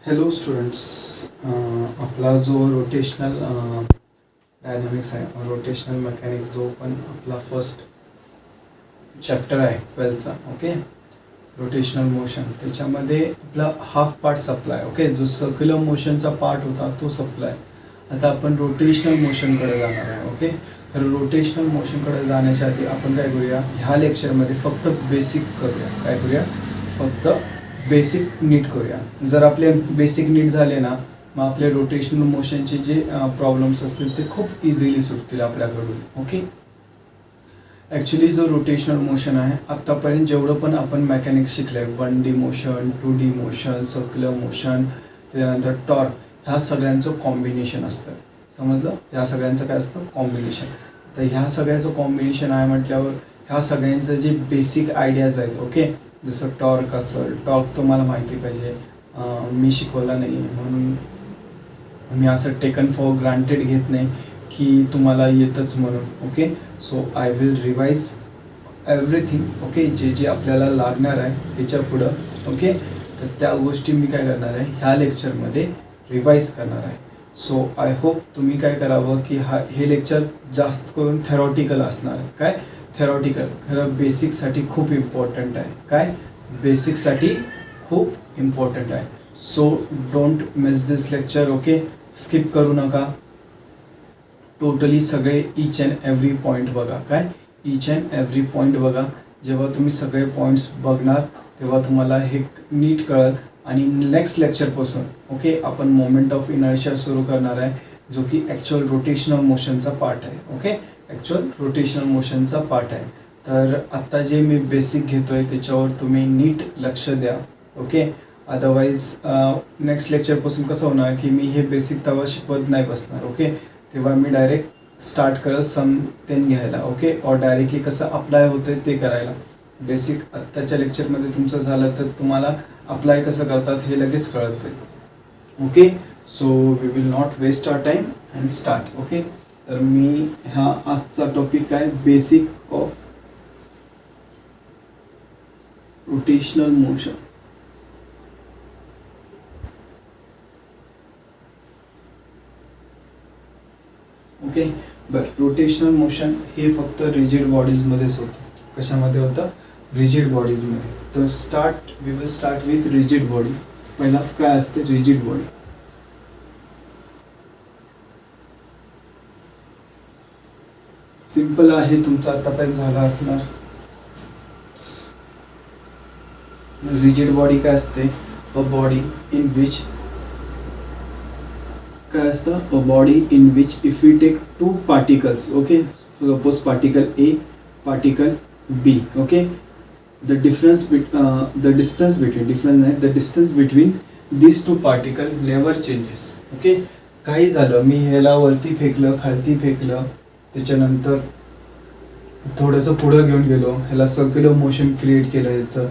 Hello students. आपला जो rotational dynamics आहे, रोटेशनल मेकॅनिक्स, जो पण आपला फर्स्ट चॅप्टर आहे 12चा. ओके, रोटेशनल मोशन, त्याच्यामध्ये आपला हाफ पार्ट सप्लाय. ओके, जो सर्क्युलर मोशनचा पार्ट होता तो सप्लाय. आता आपण रोटेशनल मोशनकडे जाणार आहे. ओके, तर रोटेशनल मोशनकडे जाण्याच्या आधी आपण काय करूया, ह्या लेक्चरमध्ये फक्त बेसिक करूया. काय करूया, फक्त बेसिक नीट करूया. जर आपले बेसिक नीट झाले ना, मग आपले रोटेशनल मोशनचे जे प्रॉब्लेम्स असतील ते खूप इझिली सुटतील आपल्याकडून. ओके, ॲक्च्युली जो रोटेशनल मोशन आहे, आत्तापर्यंत जेवढं पण आपण मेकॅनिक्स शिकलं आहे, 1D motion, 2D motion, circular motion, त्यानंतर टॉर्क, ह्या सगळ्यांचं कॉम्बिनेशन असतं. समजलं? ह्या सगळ्यांचं काय असतं, कॉम्बिनेशन. तर ह्या सगळ्याचं कॉम्बिनेशन आहे म्हटल्यावर ह्या सगळ्यांचं जे बेसिक आयडियाज आहेत. ओके, जसं टॉर्क असेल, टॉर्क तुम्हाला माहिती पाहिजे. मी शिकवला नाही म्हणून मी असं टेकन फॉर ग्रांटेड घेत नाही की तुम्हाला येतच म्हणून. Okay, so I will revise everything. Okay, जे जे आपल्याला लागणार आहे त्याच्या पुढं. ओके, तर त्या गोष्टी मी काय करणार आहे, ह्या लेक्चरमध्ये रिवाइज करणार आहे. सो आय होप तुम्ही काय करावं की हे लेक्चर जास्त करून थेरॉटिकल असणार आहे. काय थेरॉटिकल, खरं बेसिकसाठी खूप इम्पॉर्टंट आहे. काय बेसिकसाठी खूप इम्पॉर्टंट आहे. So don't miss this lecture. Okay, skip करू नका. टोटली सगळे ईच अँड एव्हरी पॉईंट बघा. काय ईच अँड एव्हरी पॉईंट बघा. जेव्हा तुम्ही सगळे पॉईंट्स बघणार तेव्हा तुम्हाला हे नीट कळेल. आणि नेक्स्ट लेक्चरपासून ओके आपण मोमेंट ऑफ इनर्शिया सुरू करणार आहे, जो की ॲक्च्युअल रोटेशनल मोशनचा पार्ट आहे. ओके, ॲक्च्युअल रोटेशनल मोशनचा पार्ट आहे. तर आत्ता जे मी बेसिक घेतो आहे त्याच्यावर तुम्ही नीट लक्ष द्या. ओके, अदरवाईज नेक्स्ट लेक्चरपासून कसं होणार की मी हे बेसिक तेव्हा शिकवत नाही बसणार. ओके, तेव्हा मी डायरेक्ट स्टार्ट करत सम तेन घ्यायला. ओके, और डायरेक्टली कसं अप्लाय होतं ते करायला. बेसिक आत्ताच्या लेक्चरमध्ये तुमचं झालं तर तुम्हाला अप्लाय कसं करतात हे लगेच कळत जाईल. Okay, so we will not waste our time and start. Okay, तर मी हा आजचा टॉपिक काय, basic of rotational motion. Okay, बरं, रोटेशनल मोशन हे फक्त रिजिड बॉडीजमध्येच होतं. कशामध्ये होतं, रिजिड बॉडीजमध्ये. तर we will start with rigid body. पहिला काय असते रिजिड बॉडी. सिंपल आहे, तुमचं आतापर्यंत झाला असणार. रिजिड बॉडी काय असते, अ बॉडी इन विच काय असतं, a body in which if you take two particles. Okay, suppose particle A, particle B. Okay, the distance between these two particle never changes. Okay, काही झालं, मी ह्याला वरती फेकलं, खालती फेकलं, त्याच्यानंतर थोडंसं पुढं घेऊन गेलो, ह्याला सर्क्युलर मोशन क्रिएट केलं ह्याचं,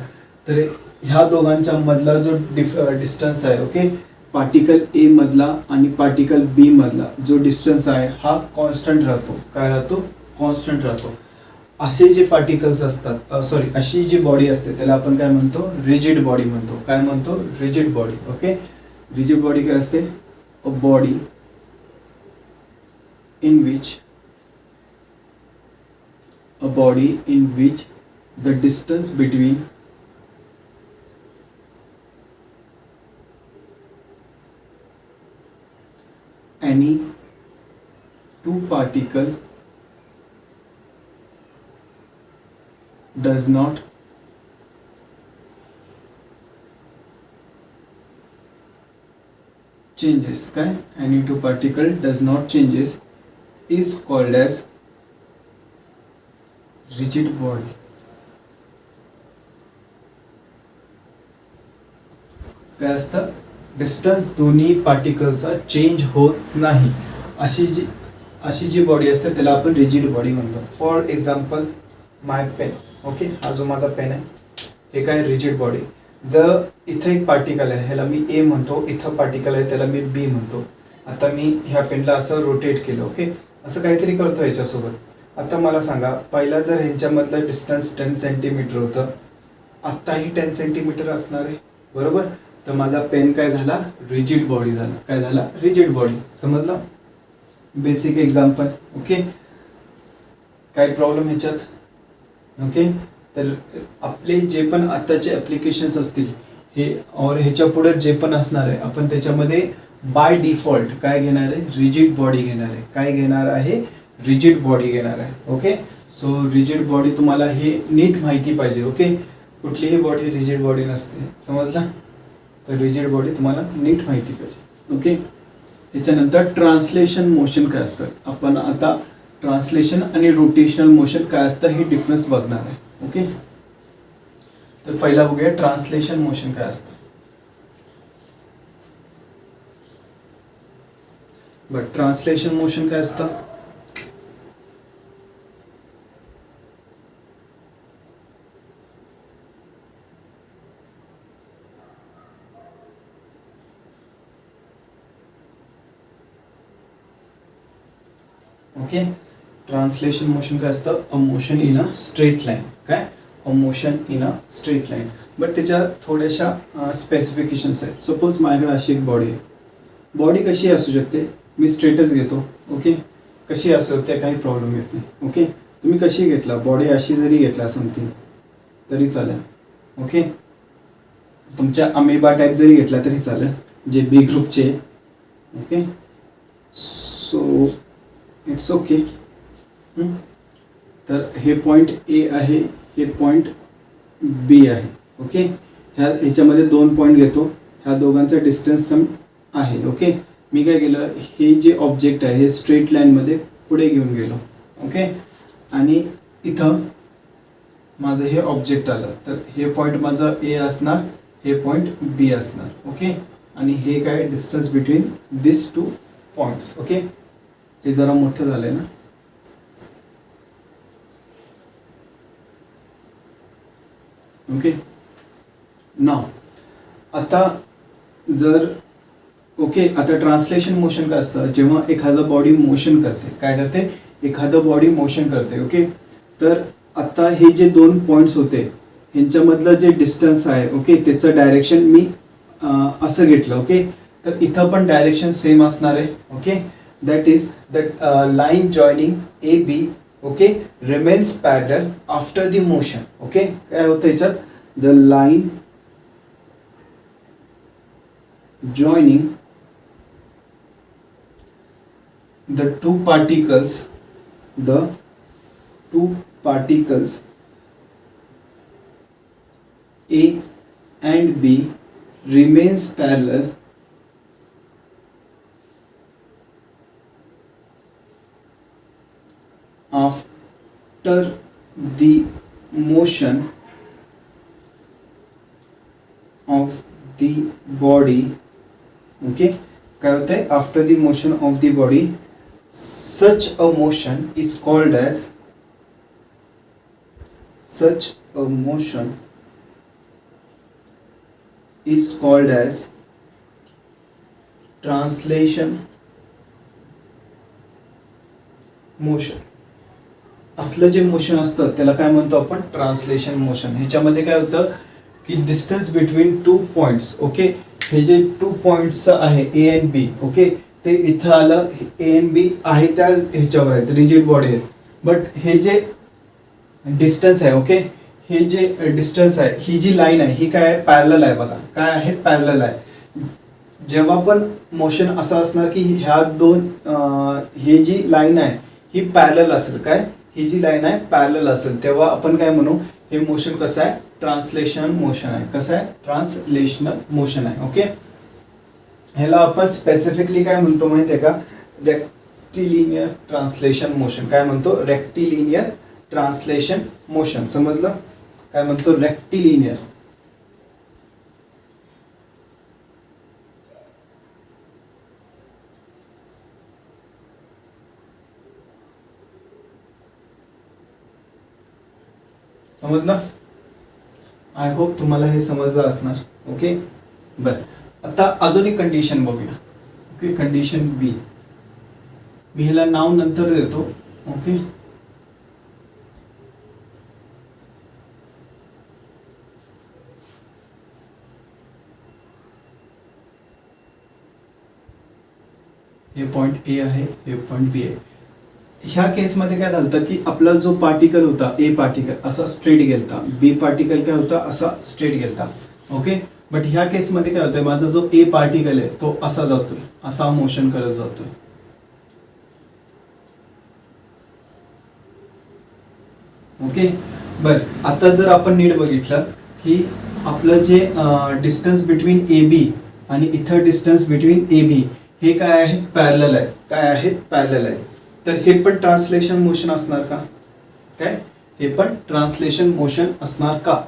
तर ह्या दोघांच्या मधला जो डिस्टन्स आहे, ओके, पार्टिकल ए मधला आणि पार्टिकल बी मधला जो डिस्टन्स आहे हा कॉन्स्टंट राहतो. काय राहतो, कॉन्स्टंट राहतो. असे जे पार्टिकल्स असतात, अशी जी बॉडी असते त्याला आपण काय म्हणतो, रिजिड बॉडी म्हणतो. काय म्हणतो, rigid body. Okay, rigid body काय असते, अ body in which the distance between any two particle does not changes. काय, any two particle does not changes is called as rigid body. काय असतं, डिस्टन्स दोन्ही पार्टिकलचा change होत नाही अशी जी बॉडी असते त्याला आपण रिजिड बॉडी म्हणतो. For example my pen. Okay, हा जो माझा पेन आहे हे काय रिजिड बॉडी. जर इथं एक पार्टिकल आहे, ह्याला मी ए म्हणतो, इथं पार्टिकल आहे त्याला मी बी म्हणतो. आता मी ह्या पेनला असं रोटेट केलं. ओके, असं काहीतरी करतो ह्याच्यासोबत. आता मला सांगा, पहिला जर ह्यांच्यामधलं डिस्टन्स 10 सेंटीमीटर होतं, आत्ताही 10 सेंटीमीटर असणार आहे, बरोबर. तर माझा पेन काय झाला, रिजिड बॉडी झाला. काय झाला, रिजिड बॉडी. समजलं, बेसिक एक्झाम्पल. ओके, काही प्रॉब्लेम ह्याच्यात? ओके, तर आपले जे पण आताचे ॲप्लिकेशन्स असतील हे और ह्याच्या पुढे जे पण असणार आहे, आपण त्याच्यामध्ये बाय डिफॉल्ट काय घेणार आहे, रिजिड बॉडी घेणार आहे. काय घेणार आहे, रिजिड बॉडी घेणार आहे. ओके, सो रिजिड बॉडी तुम्हाला हे नीट माहिती पाहिजे. ओके, कुठलीही बॉडी रिजिड बॉडी नसते. समजला, तर रिजिड बॉडी तुम्हाला नीट माहिती पाहिजे. ओके, त्याच्यानंतर ट्रान्सलेशन मोशन काय असतं, आपण आता ट्रान्सलेशन आणि रोटेशनल मोशन काय असतं हे डिफरन्स बघणार आहे. ओके, तर पहिला बघूया ट्रान्सलेशन मोशन काय असतं. बट ट्रान्सलेशन मोशन काय असतं, ओके, ट्रान्सलेशन मोशन काय असतं, a motion in a straight line. काय, a motion in a straight line. But त्याच्या थोड्याशा स्पेसिफिकेशन्स आहेत. सपोज माझ्याकडे अशी एक बॉडी आहे. बॉडी कशी असू शकते, मी स्ट्रेटच घेतो. ओके, कशी असू शकते, काही प्रॉब्लेम येत नाही. ओके, तुम्ही कशी घेतला, बॉडी अशी जरी घेतला समथिंग तरी चालेल. ओके, तुमच्या अमेबा टाईप जरी घेतला तरी चालेल, जे बी ग्रुपचे. Okay, so it's okay. तर हे पॉईंट ए आहे, हे पॉईंट बी आहे. ओके, ह्याच्यामध्ये 2 पॉईंट घेतो, ह्या दोघांचा डिस्टन्स सम आहे. ओके, मी काय केलं, हे जे ऑब्जेक्ट आहे हे स्ट्रेट लाईनमध्ये पुढे घेऊन गेलो. ओके, आणि इथं माझं हे ऑब्जेक्ट आलं, तर हे पॉईंट माझं ए असणार, हे पॉईंट बी असणार. ओके, आणि हे काय डिस्टन्स बिटवीन दिस 2 पॉईंट्स. ओके, हे जरा मोठं झालंय ना. ओके, नाव आता जर ओके, आता ट्रान्सलेशन मोशन काय असतं, जेव्हा एखादं बॉडी मोशन करते, काय करते, एखादं बॉडी मोशन करते. ओके, तर आता हे जे 2 पॉईंट्स होते ह्यांच्यामधलं जे डिस्टन्स आहे, ओके, त्याचं डायरेक्शन मी असं घेतलं. ओके, तर इथं पण डायरेक्शन सेम असणार आहे. Okay, that is that line joining AB, okay, remains parallel after the motion. Okay, काय होतं याच्यात, the line joining the two particles A and B remains parallel after the motion of the body. Okay, काय होते, after the motion of the body, such a motion is called as translation motion. असलं जे motion असतं त्याला काय म्हणतो आपण, translation motion. ह्याच्यामध्ये काय होतं की डिस्टन्स बिटवीन 2 पॉईंट्स. ओके, हे जे 2 पॉईंट्स आहे ए अँड बी, ओके, ते इथं आलं, ए अँड बी आहे त्या ह्याच्यावर आहेत, रिजिड बॉडी आहेत. बट हे जे डिस्टन्स आहे, ओके, हे जे डिस्टन्स आहे, ही जी लाईन आहे ही काय आहे, पॅरलल आहे. बघा काय आहे, पॅरलल आहे. जेव्हा पण मोशन असं असणार की ह्या 2 हे जी लाईन आहे ही पॅरलल असेल, काय, ही जी लाईन आहे पॅरलल असेल, तेव्हा आपण काय म्हणू, हे मोशन कसं आहे, ट्रान्सलेशन मोशन आहे. कसं आहे, ट्रान्सलेशनल मोशन आहे. ओके, ह्याला आपण स्पेसिफिकली काय म्हणतो माहिती आहे का, रेक्टिलिनियर ट्रान्सलेशन मोशन. काय म्हणतो, रेक्टिलिनियर ट्रान्सलेशन मोशन. समजलं, काय म्हणतो, रेक्टिलिनियर. समजलं, आय होप तुम्हाला हे समजलं असणार. ओके, बरं, आता अजून एक कंडिशन बघूया. ओके, कंडिशन बी. मी ह्याला नाव नंतर देतो. ओके, हे पॉईंट ए आहे, हे पॉईंट बी आहे. ह्या केसमध्ये काय झालं की आपला जो पार्टिकल होता ए पार्टिकल असा स्ट्रेट गेलता, बी पार्टिकल काय होता असा स्ट्रेट गेलता. ओके, बट ह्या केसमध्ये काय होतंय, माझा जो ए पार्टिकल आहे तो असा जातोय, असा मोशन करत जातोय. ओके, बर आता जर आपण नीट बघितलं की आपलं जे डिस्टन्स बिटवीन ए बी आणि इथं डिस्टन्स बिटवीन ए बी हे काय आहेत, पॅरलल आहे. काय आहेत, पॅरलल आहे. तर हे पण ट्रान्सलेशन मोशन असणार का? काय हे पण ट्रान्सलेशन मोशन असणार का?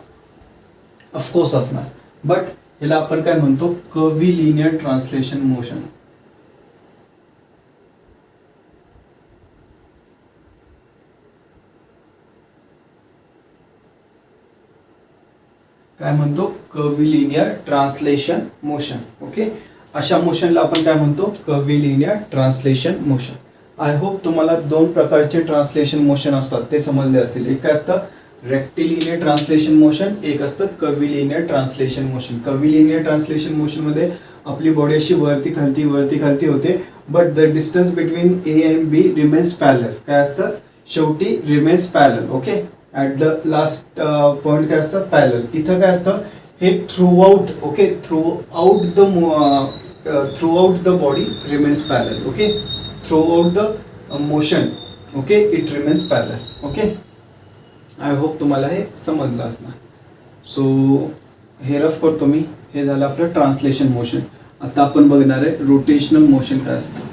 ऑफकोर्स असणार. बट ह्याला आपण काय म्हणतो, कर्व्हिलिनियर ट्रान्सलेशन मोशन. काय म्हणतो, कर्व्हिलिनियर ट्रान्सलेशन मोशन. ओके, अशा मोशनला आपण काय म्हणतो, कर्व्हिलिनियर ट्रान्सलेशन मोशन. आय होप तुम्हाला दोन प्रकारचे ट्रान्सलेशन मोशन असतात ते समजले असतील. एक काय असतं रेक्टिलिनियर ट्रान्सलेशन मोशन, एक असतं curvilinear translation motion. Curvilinear translation motion मध्ये आपली बॉडी अशी वरती खालती होते, but the distance between A and B remains parallel. काय असतं, शेवटी remains parallel. Okay, at the last point काय असतं, पॅरलल. इथं काय असतं, हे throughout the body remains parallel. Okay, throughout the motion okay it remains parallel. Okay, I hope तुम्हाला हे समजलं असणार. सो हे रफ करतो मी. हे झालं आपलं ट्रान्सलेशन मोशन. आता आपण बघणार आहे रोटेशनल मोशन काय असतं.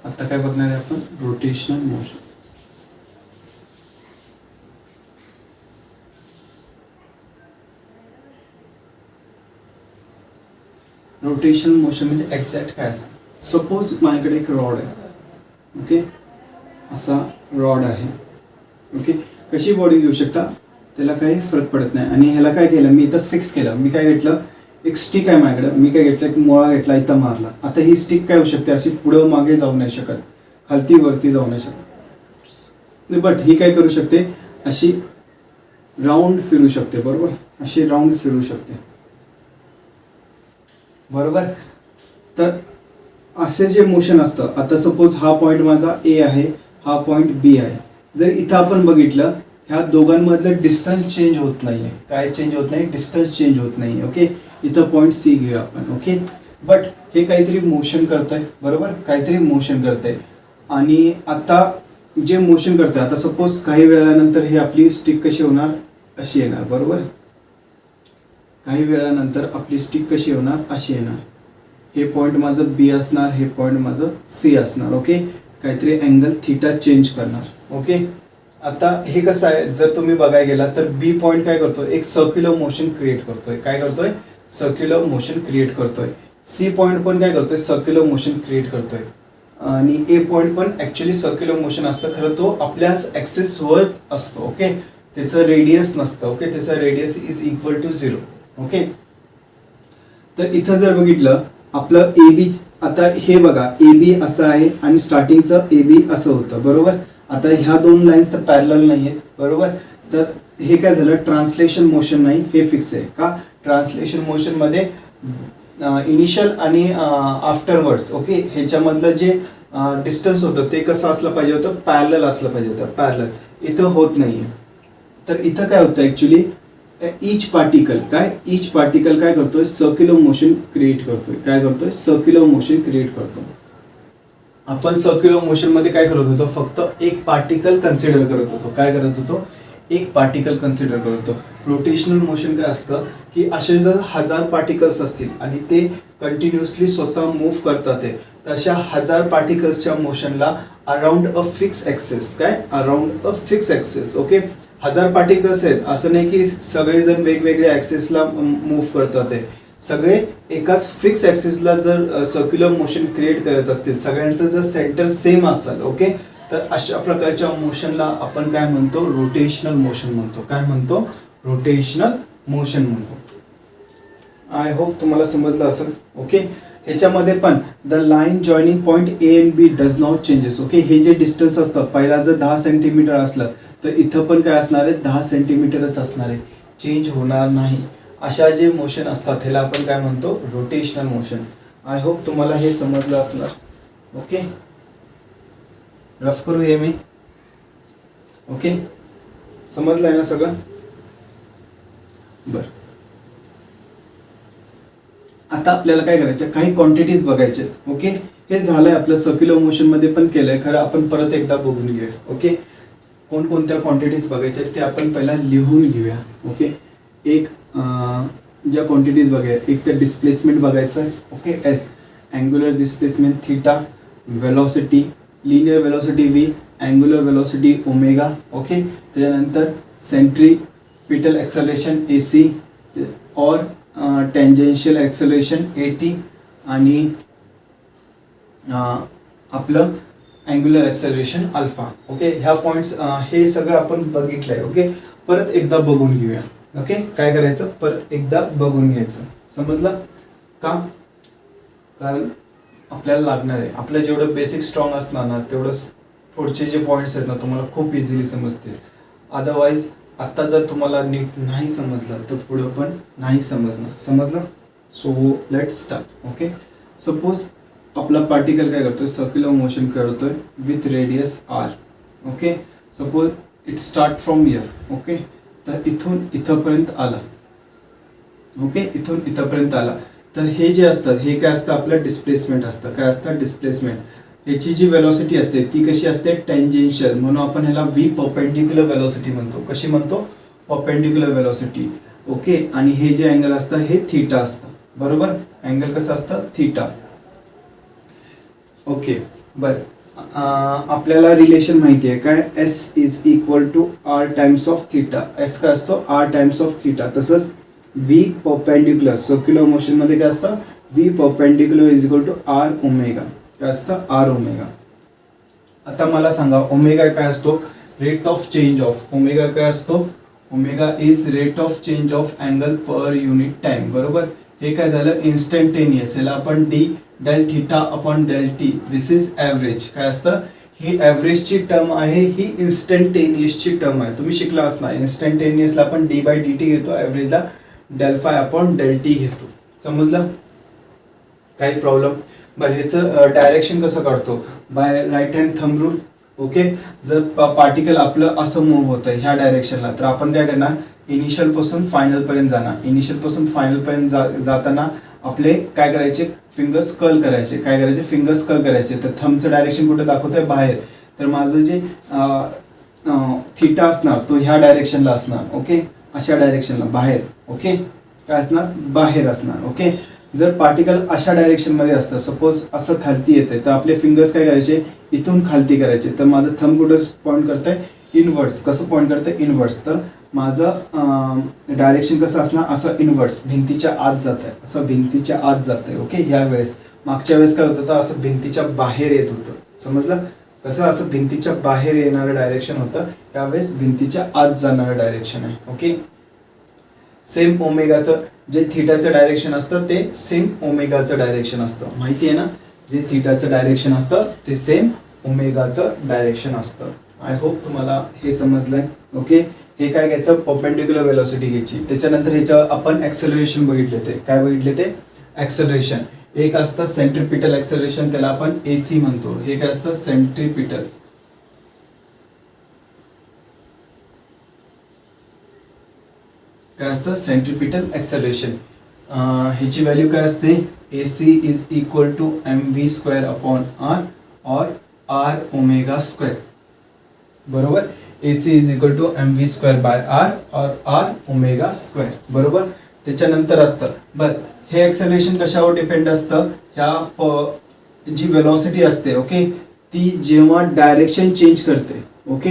आता काय बघणार आहे आपण, रोटेशनल मोशन. रोटेशनल मोशन म्हणजे एक्झॅक्ट काय असतं. सपोज माझ्याकडे एक रॉड आहे. ओके, असा रॉड आहे. ओके, कशी बॉडी घेऊ शकता त्याला काही फरक पडत नाही. आणि ह्याला काय केलं मी, इथं फिक्स केलं. मी काय घेतलं, एक स्टिक आहे माझ्याकडे. मी काय घेतलं, एक मोळा घेतला, इथं मारला. आता ही स्टिक काय होऊ शकते, अशी पुढं मागे जाऊ नाही शकत, खालती वरती जाऊ नाही शकत. बट ही काय करू शकते, अशी राऊंड फिरू शकते. बरोबर, अशी राऊंड फिरू शकते. बरोबर, तर असे जे मोशन असतं, आता सपोज हा पॉईंट माझा ए आहे, हा पॉईंट बी आहे. जर इथं आपण बघितलं, ह्या दोघांमधलं डिस्टन्स चेंज होत नाहीये. काय चेंज होत नाही, डिस्टन्स चेंज होत नाही. ओके, इथं पॉईंट सी घेऊया आपण. ओके, बट हे काहीतरी मोशन करतंय. बरोबर, काहीतरी मोशन करतंय. आणि आता जे मोशन करतंय, आता सपोज काही वेळानंतर हे आपली स्टिक कशी होणार, अशी येणार. बरोबर, काही वेळानंतर आपली स्टिक कशी होणार, अशी येणार. हे पॉईंट माझं बी असणार, हे पॉईंट माझं सी असणार. ओके, काहीतरी अँगल थिटा चेंज करणार. ओके, आता हे कसं आहे, जर तुम्ही बघायला गेला तर बी पॉईंट काय करतोय, एक सर्क्युलर मोशन क्रिएट करतोय. काय करतोय, सर्क्युलर मोशन क्रिएट करतोय. सी पॉईंट पण काय करतोय, सर्क्युलर मोशन क्रिएट करतोय. आणि ए पॉईंट पण ऍक्च्युली सर्क्युलर मोशन असतं. खरं तो आपल्या ॲक्सिसवर असतो. ओके, त्याचं रेडियस नसतं. ओके, त्याचं radius is equal to 0. Okay, तर इथं जर बघितलं आपलं ए बी, आता हे बघा ए बी असं आहे आणि स्टार्टिंगचं ए बी असं होतं. बरोबर, आता ह्या दोन लाईन्स तर पॅरलल नाही आहेत. बरोबर, तर हे काय झालं, ट्रान्सलेशन मोशन नाही, हे फिक्स आहे. का, ट्रान्सलेशन मोशन मध्ये इनिशियल आणि आफ्टरवर्ड्स ओके ह्याच्यामधलं जे डिस्टन्स होतं ते कसं असलं पाहिजे होतं, पॅरलल असलं पाहिजे होतं. पॅरलल इथं होत नाहीये. तर इथं काय होतं ऍक्च्युली, ईच पार्टिकल काय करतोय, सर्क्युलर मोशन क्रिएट करतोय. काय करतोय, सर्क्युलर मोशन क्रिएट करतो. आपण सर्क्युलर मोशन मध्ये काय करत होतो, फक्त एक पार्टिकल कन्सिडर करत होतो. काय करत होतो, एक पार्टिकल कन्सिडर करत होतो. रोटेशनल मोशन काय असतं की असे जर 1000 पार्टिकल्स असतील आणि ते कंटिन्युअसली स्वतः मूव्ह करतात, तर अशा 1000 पार्टिकल्सच्या मोशनला अराउंड अ फिक्स ॲक्सिस, काय around a fix axis. Okay, 1000 particles आहेत, असं नाही की सगळेजण वेगवेगळ्या ॲक्सिसला मूव्ह करतात. सगळे एकाच फिक्स ॲक्सिसला जर सर्क्युलर मोशन क्रिएट करत असतील, सगळ्यांचं जर सेंटर सेम असेल ओके, तर अशा प्रकारच्या मोशनला आपण काय म्हणतो, रोटेशनल मोशन म्हणतो. काय म्हणतो, रोटेशनल मोशन म्हणतो. आय होप तुम्हाला समजलं असेल. ओके, ह्याच्यामध्ये पण the line joining point A and B does not changes. Okay, हे जे डिस्टन्स असतं, पहिला जर 10 सेंटीमीटर असलं तर इथं पण काय असणार आहे, 10 सेंटीमीटरच असणार आहे, चेंज होणार नाही. अशा जे मोशन असतात ह्याला आपण काय म्हणतो, रोटेशनल मोशन. आय होप तुम्हाला हे समजलं असणार. ओके, रफ करू हे मी. ओके, समजलं आहे ना सगळं. बरं, आता आपल्याला काय करायचं, काही क्वांटिटीज बघायचे. ओके, हे झालंय आपलं सर्क्युलर मोशन मध्ये पण केलंय, खरं आपण परत एकदा बघून घेऊया. ओके, कोणकोणत्या क्वांटिटीज बघायच्या ते आपण पहिला लिहून घेऊया. ओके, एक ज्या क्वांटिटीज बघायच्या, एक तर डिस्प्लेसमेंट बघायचं आहे. Okay, S angular displacement theta, velocity linear velocity V, angular velocity omega. Okay, त्याच्यानंतर सेंट्रीपिटल एक्सेलरेशन AC और टेंजेन्शियल एक्सेलरेशन AT आणि आपलं अँग्युलर एक्सेलरेशन अल्फा. ओके, ह्या पॉईंट्स हे सगळं आपण बघितलंय. ओके, परत एकदा बघून घेऊया. ओके, काय करायचं, परत एकदा बघून घ्यायचं. समजलं का, कारण आपल्याला लागणार आहे. आपलं जेवढं बेसिक स्ट्रॉंग असणार ना तेवढंच पुढचे जे पॉईंट्स आहेत ना तुम्हाला खूप इझिली समजतील. अदरवाईज आत्ता जर तुम्हाला नीट नाही समजलं तर पुढं पण नाही समजणार. समजलं. So let's start. Okay, suppose आपला पार्टिकल काय करतोय, सर्क्युलर मोशन करतोय with radius R. Okay, suppose it start from here. Okay, तर इथून इथंपर्यंत आला. ओके, इथून इथंपर्यंत आला तर हे जे असतात हे काय असतं, आपलं डिस्प्लेसमेंट असतं. काय असतं, डिस्प्लेसमेंट. याची जी वेलोसिटी असते ती कशी असते, टेंजेन्शियल, म्हणून आपण ह्याला व्ही परपेंडिक्युलर वेलोसिटी म्हणतो. कशी म्हणतो, परपेंडिक्युलर वेलोसिटी. ओके, आणि हे जे अँगल असतं हे थीटा असतं. बरोबर, अँगल कसं असतं, थीटा. ओके, बरं, आपल्याला रिलेशन माहिती आहे काय, S is equal to R times of theta. S काय असतो, R टाइम्स ऑफ थीटा. तसंच V परपेंडिक्युलर सर्क्युलर मोशन मध्ये काय असतं, V perpendicular is equal to R omega. काय असतं, R ओमेगा. आता मला सांगा ओमेगा काय असतो, rate of change of. Omega काय असतो, omega is rate of change of angle per unit time. बरोबर, हे काय झालं, इन्स्टंटेनियस. याला आपण D del theta upon del t, this is average. काय असतं, ही ॲव्हरेजची टर्म आहे, ही इन्स्टंटेनियसची टर्म आहे. तुम्ही शिकला असणार, इन्स्टंटेनियसला आपण D/dt घेतो, ॲव्हरेजला del phi upon del T घेतो. समजलं, काही प्रॉब्लेम. बरं, ह्याचं डायरेक्शन कसं काढतो, by right hand thumb rule. Okay, जर पार्टिकल आपलं असं मूव्ह होतं ह्या डायरेक्शनला तर आपण काय करणार, इनिशियल पासून फायनल पर्यंत जाणार. इनिशियल पासून फायनल पर्यंत जाताना आपले काय करायचे, फिंगर्स कर्ल करायचे. काय करायचे, फिंगर्स कर्ल करायचे. तर थंबचं डायरेक्शन कुठे दाखवतंय, बाहेर. तर माझं जे थीटा असणार तो ह्या डायरेक्शनला असणार. ओके, अशा डायरेक्शनला बाहेर. ओके, काय असणार, बाहेर असणार. ओके, जर पार्टिकल अशा डायरेक्शन मध्ये असतं, सपोज असं खालती येते तर आपले फिंगर्स काय करायचे, इथून खालती करायचे. तर माझं थंब कुठं पॉईंट करतंय, इनवर्ड्स. कसं पॉईंट करतंय, इनवर्ड्स. तर माझं डायरेक्शन कसं असणार, असं इनवर्ड्स, भिंतीच्या आत जात आहे, असं भिंतीच्या आत जात आहे. ओके, ह्या वेळेस. मागच्या वेळेस काय होत होतं, असं भिंतीच्या बाहेर येत होतं. समजलं, कसं असं भिंतीच्या बाहेर येणारं डायरेक्शन होतं, त्यावेळेस भिंतीच्या आत जाणारं डायरेक्शन आहे. ओके, सेम ओमेगाचं जे थीटाचं डायरेक्शन असतं ते सेम ओमेगाचं डायरेक्शन असतं. माहिती आहे ना, जे थीटाचं डायरेक्शन असतं ते सेम ओमेगाचं डायरेक्शन असतं. आय होप तुम्हाला हे समजलंय. ओके, हे काय घ्यायचं, परपेंडिक्युलर वेलोसिटी घ्यायची. त्याच्यानंतर ह्याच्यावर आपण ॲक्सेलरेशन बघितले. ते काय बघितले, ते ॲक्सेलरेशन. एक असतं सेंट्रीपिटल ॲक्सेलरेशन, त्याला आपण AC म्हणतो. हे काय असतं, सेंट्रीपिटल. काय असतं, सेंट्रीपिटल ॲक्सेलरेशन. ह्याची व्हॅल्यू काय असते, AC is equal to mv square upon R और R ओमेगा स्क्वेअर. बरोबर, AC is equal to mv square by R और R ओमेगा स्क्वेअर. बरोबर, त्याच्यानंतर असतं, बरं, हे ॲक्सेलरेशन कशावर डिपेंड असतं, ह्या जी वेलोसिटी असते. ओके, ती जेव्हा डायरेक्शन चेंज करते. ओके,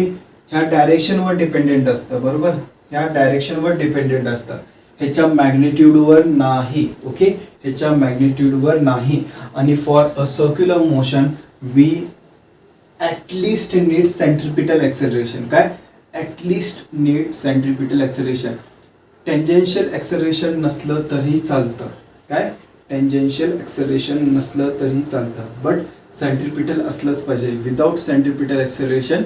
ह्या डायरेक्शनवर डिपेंडेंट असतं. बरोबर, ह्या डायरेक्शनवर डिपेंडेंट असतं, ह्याच्या मॅग्निट्यूडवर नाही. ओके, ह्याच्या मॅग्निट्यूडवर नाही. आणि for a circular motion we at least need centripetal acceleration. काय at least need centripetal acceleration. Tangential acceleration नसलं तरी चालतं. काय टेंजेन्शियल ॲक्सेलरेशन नसलं तरी चालतं, बट सेंट्रिपिटल असलंच पाहिजे. Without centripetal acceleration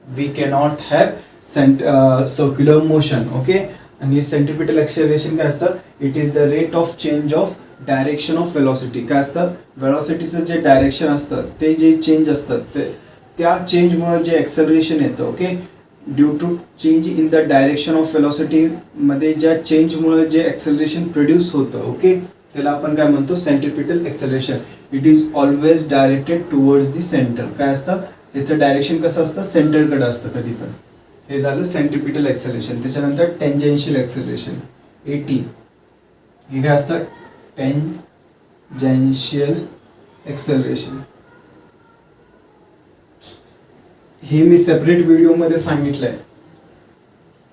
we cannot have circular motion. Okay. आणि सेंट्रिपिटल ॲक्सेलरेशन काय असतं, it is the rate of change of direction of velocity. काय असतं, वेलॉसिटीचं जे डायरेक्शन असतं ते जे चेंज असतं ते त्या चेंजमुळे जे ॲक्सेलरेशन येतं. Okay. Due to change in the direction of वेलॉसिटीमध्ये ज्या चेंजमुळे जे ॲक्सेलरेशन प्रोड्यूस होतं, ओके, त्याला आपण काय म्हणतो, centripetal acceleration. It is always directed towards the centre. काय असतं, याचं डायरेक्शन कसं असतं, सेंटरकडे असतं कधी पण. हे झालं सेंट्रिपिटल ॲक्सेलरेशन. त्याच्यानंतर टेंजेन्शियल ॲक्सेलरेशन, AT. हे काय असतं, टेंजेन्शियल ॲक्सेलरेशन. हे मी सेपरेट व्हिडिओमध्ये सांगितलंय,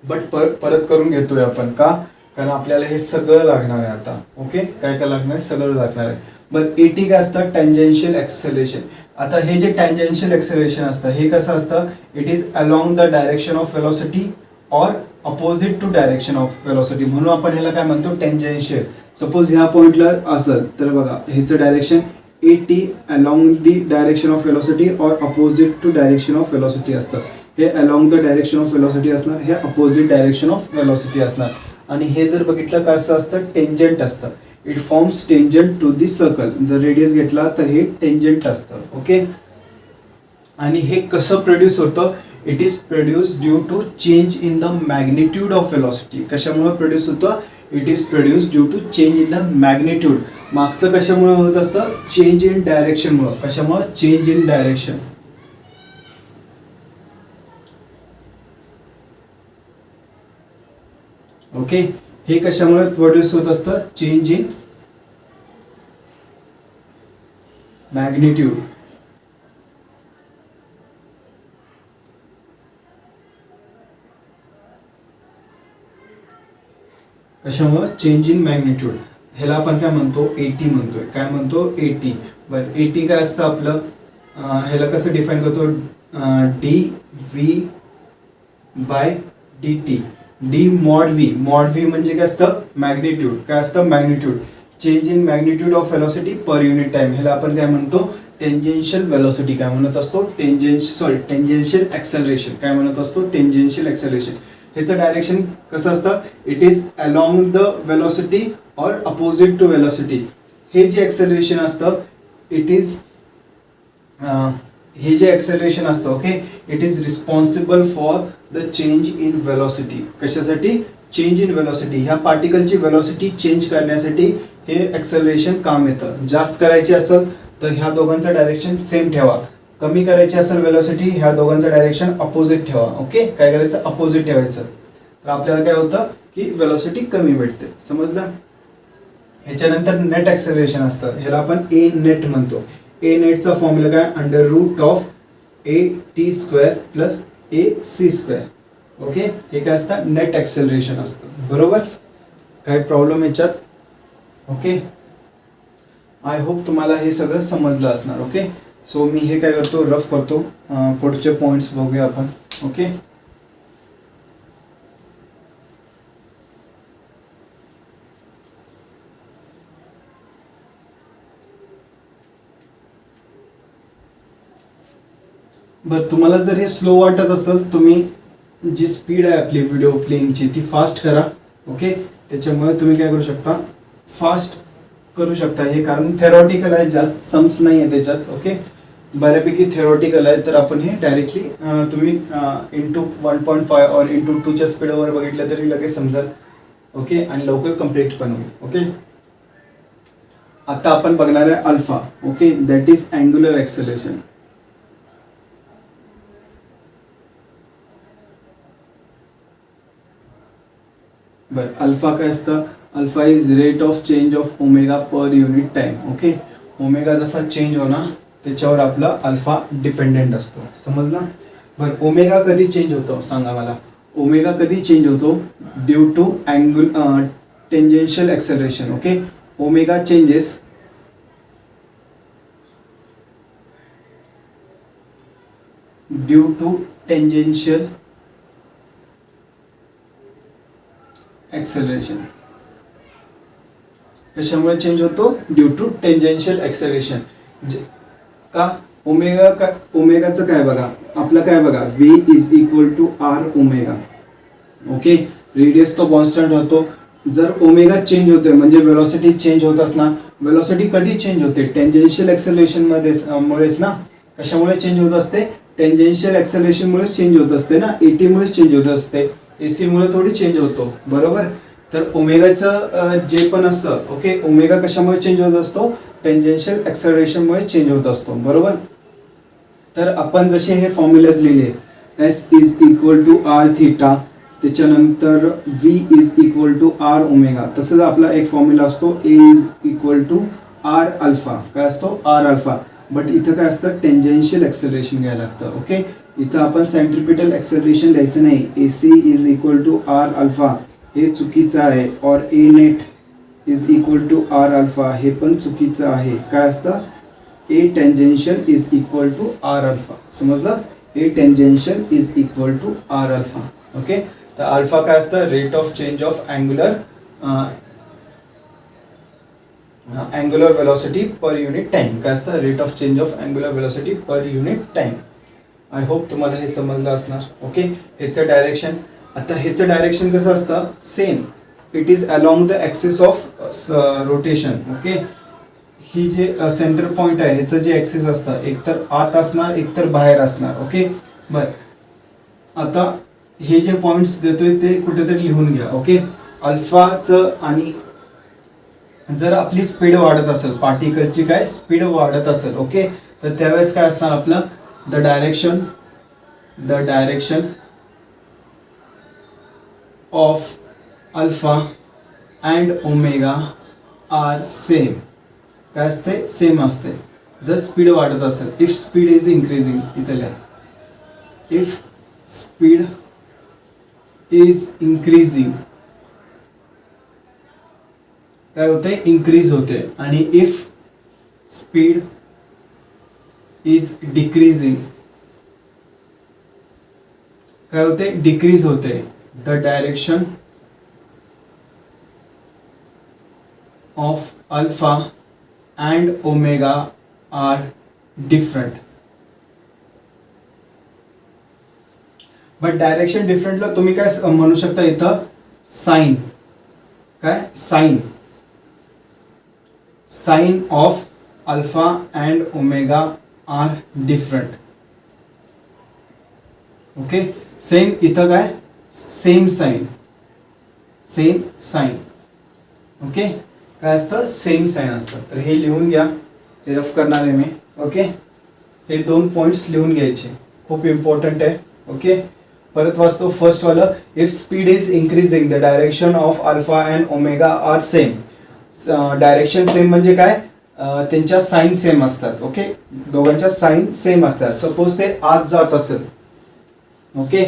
बट परत करून घेतोय आपण. का, कारण आपल्याला हे सगळं लागणार आहे आता. ओके. काय काय लागणार आहे, सगळं लागणार आहे. बरं, AT काय असतं, टेंजेन्शियल ॲक्सेलरेशन. आता हे जे टेंजेन्शियल ॲक्सेलरेशन असतं हे कसं असतं, it is along the direction of velocity or opposite to direction of velocity. म्हणून आपण ह्याला काय म्हणतो, टेंजेन्शियल. सपोज ह्या पॉइंटला असेल तर बघा ह्याचं direction AT along the direction of velocity or opposite to direction of velocity असतं. हे along the direction of velocity असणार, हे अपोजिट डायरेक्शन ऑफ वेलॉसिटी असणार. आणि हे जर बघितलं कसं असतं, टेंजंट असतं. It forms tangent to the circle. जर रेडियस घेतला तर हे टेंजंट असतं. ओके. आणि हे कसं प्रोड्यूस होतं, it is produce due to change in the magnitude of velocity. कशामुळे प्रोड्यूस होतं, it is produce due to change in the magnitude. मागचं कशामुळे होत असतं, चेंज इन डायरेक्शनमुळे. कशामुळे, चेंज इन डायरेक्शन. ओके. हे कशामुळे प्रोड्यूस होत असतं, चेंज इन मॅग्निट्यूड. कशामुळे, चेंज इन मॅग्निट्यूड. ह्याला आपण काय म्हणतो, AT म्हणतोय. काय म्हणतो, AT. बरं, AT काय असतं आपलं, ह्याला कसं डिफाईन करतो, dV/dt. D mod V. mod V म्हणजे काय असतं, मॅग्निट्यूड. काय असतं, magnitude. Change in magnitude of velocity per unit time. ह्याला आपण काय म्हणतो, टेंजेन्शियल वेलॉसिटी काय म्हणत असतो, टेंजेन्शियल ॲक्सेलरेशन. काय म्हणत असतो, टेंजेन्शियल ॲक्सेलरेशन. ह्याचं डायरेक्शन कसं असतं, it is along the velocity or opposite to velocity. हे जे ॲक्सेलरेशन असतं, इट इज हे जे ॲक्सेलरेशन असतं, okay, it is responsible for the change in velocity. कशासाठी, चेंज इन वेलॉसिटी. ह्या पार्टिकलची वेलॉसिटी चेंज करण्यासाठी हे ॲक्सेलरेशन काम येतं. जास्त करायची असेल तर ह्या दोघांचं डायरेक्शन सेम ठेवा. कमी करायची असेल वेलॉसिटी, ह्या दोघांचं डायरेक्शन अपोजिट ठेवा. ओके. काय करायचं, अपोजिट ठेवायचं. तर आपल्याला काय होतं की वेलॉसिटी कमी भेटते. समजलं. ह्याच्यानंतर नेट ॲक्सेलरेशन असतं. ह्याला आपण A नेट म्हणतो. A नेटचा फॉर्म्युला काय, √AT² प्लस AC². ओके. हे काय असतं, नेट ॲक्सेलरेशन असतं. बरोबर. काय प्रॉब्लेम याच्यात. ओके. आय होप तुम्हाला हे सगळं समजलं असणार. ओके. सो मी हे काय करतो, रफ करतो. पुढचे पॉईंट्स बघूया आपण. ओके. बरं, तुम्हाला जर हे स्लो वाटत असेल, तुम्ही जी स्पीड आहे आपली व्हिडिओ प्लेइंगची ती फास्ट करा. ओके. त्याच्यामुळे तुम्ही काय करू शकता, फास्ट करू शकता. हे कारण थेरॉटिकल आहे, जास्त सम्स नाही आहे त्याच्यात. ओके. बऱ्यापैकी थेरॉटिकल आहे, तर आपण हे डायरेक्टली तुम्ही इंटू 1.5 और इंटू 2च्या स्पीडवर बघितलं तरी लगेच समजेल. ओके. आणि लवकर कम्प्लीट पण होईल. ओके. आता आपण बघणार आहे alpha. Okay. That is angular acceleration. बरं, अल्फा काय असतं, alpha is rate of change of omega per unit time. Okay. Omega जसा चेंज होणार त्याच्यावर आपला अल्फा डिपेंडेंट असतो. समजला. बरं, ओमेगा कधी चेंज होतो सांगा मला. ओमेगा कधी चेंज होतो, due to tangential acceleration. Okay. Omega changes due to tangential acceleration. कशामुळे चेंज होतो? Due to tangential acceleration. का ओमेगाचं काय बघा, आपलं काय बघा, v is equal to R omega. Okay, radius तो कॉन्स्टंट होतो. जर ओमेगा चेंज होते म्हणजे वेलोसिटी चेंज होत असणार. वेलोसिटी कधी चेंज होते? टेंजेन्शियल ॲक्सेलरेशन मुळेच ना. कशामुळे चेंज होत असते? टेंजेन्शियल ॲक्सेलरेशन मुळे चेंज होत असते ना. एटी मुळे चेंज होत असते, एसी मुळे थोडी चेंज होतो, बरोबर. तर ओमेगाचं जे पण असतं, ओके, ओमेगा कशामुळे चेंज होत असतो? टेंजेन्शियल ॲक्सेलरेशन मुळे चेंज होत असतो, बरोबर. तर आपण जसे हे फॉर्म्युलाज लिहिले, S is equal to R theta, त्याच्यानंतर V is equal to R omega, तसंच आपला एक फॉर्म्युला असतो A is equal to R alpha. काय असतो? R alpha. बट इथं काय असतं? टेंजेन्शियल ॲक्सेलरेशन घ्यायला लागतं. ओके, इथं आपण सेंट्रिपिटल ॲक्सेलरेशन द्यायचं नाही. A C is equal to R alpha हे चुकीचं आहे. और A net is equal to R alpha हे पण चुकीचं आहे. काय असतं? A tangential is equal to R alpha. समजलं? A tangential is equal to R alpha. Okay, तर अल्फा काय असतं? Rate of change of angular velocity per unit time. काय असतं? Rate of change of angular velocity per unit time. I hope तुम्हाला हे समजलं असणार. ओके, ह्याचं डायरेक्शन, आता ह्याचं डायरेक्शन कसं असतं? Same, it is along the axis of rotation. Okay, ही जे सेंटर पॉईंट आहे ह्याचं जे ॲक्सिस असतं एकतर आत असणार एकतर बाहेर असणार. ओके, बरं, आता हे जे पॉईंट्स देतोय ते कुठेतरी लिहून घ्या. ओके, अल्फाचं, आणि जर आपली स्पीड वाढत असेल, पार्टिकलची काय स्पीड वाढत असेल, ओके, तर त्यावेळेस काय असणार आपलं? The direction of alpha and omega are same. काय असते? सेम असते. जर स्पीड वाढत असेल, इफ स्पीड इज इंक्रीजिंग, इथे लिहा, इफ स्पीड इज इंक्रीजिंग, काय होते? इंक्रीज होते. आणि इफ स्पीड इज डिक्रीजिंग, काय होते? डिक्रीज होते. The direction of alpha and omega are different. But direction डिफरंटला तुम्ही काय म्हणू शकता इथं? साइन. काय? Sign of alpha and omega are different. Okay, same इथं काय? Same sign. ओके, काय असतं? सेम साइन असतं. तर हे लिहून घ्या, हे रफ करणार आहे मी. ओके, हे 2 पॉइंट्स लिहून घ्यायचे, खूप इम्पॉर्टंट आहे. ओके, परत वाचतो. फर्स्ट वाला, if speed is increasing the direction of alpha and omega are same. Direction same म्हणजे काय? त्यांच्या साइन सेम असतात. ओके, दोघांच्या साइन सेम असतात. सपोज ते आत जात असेल, ओके,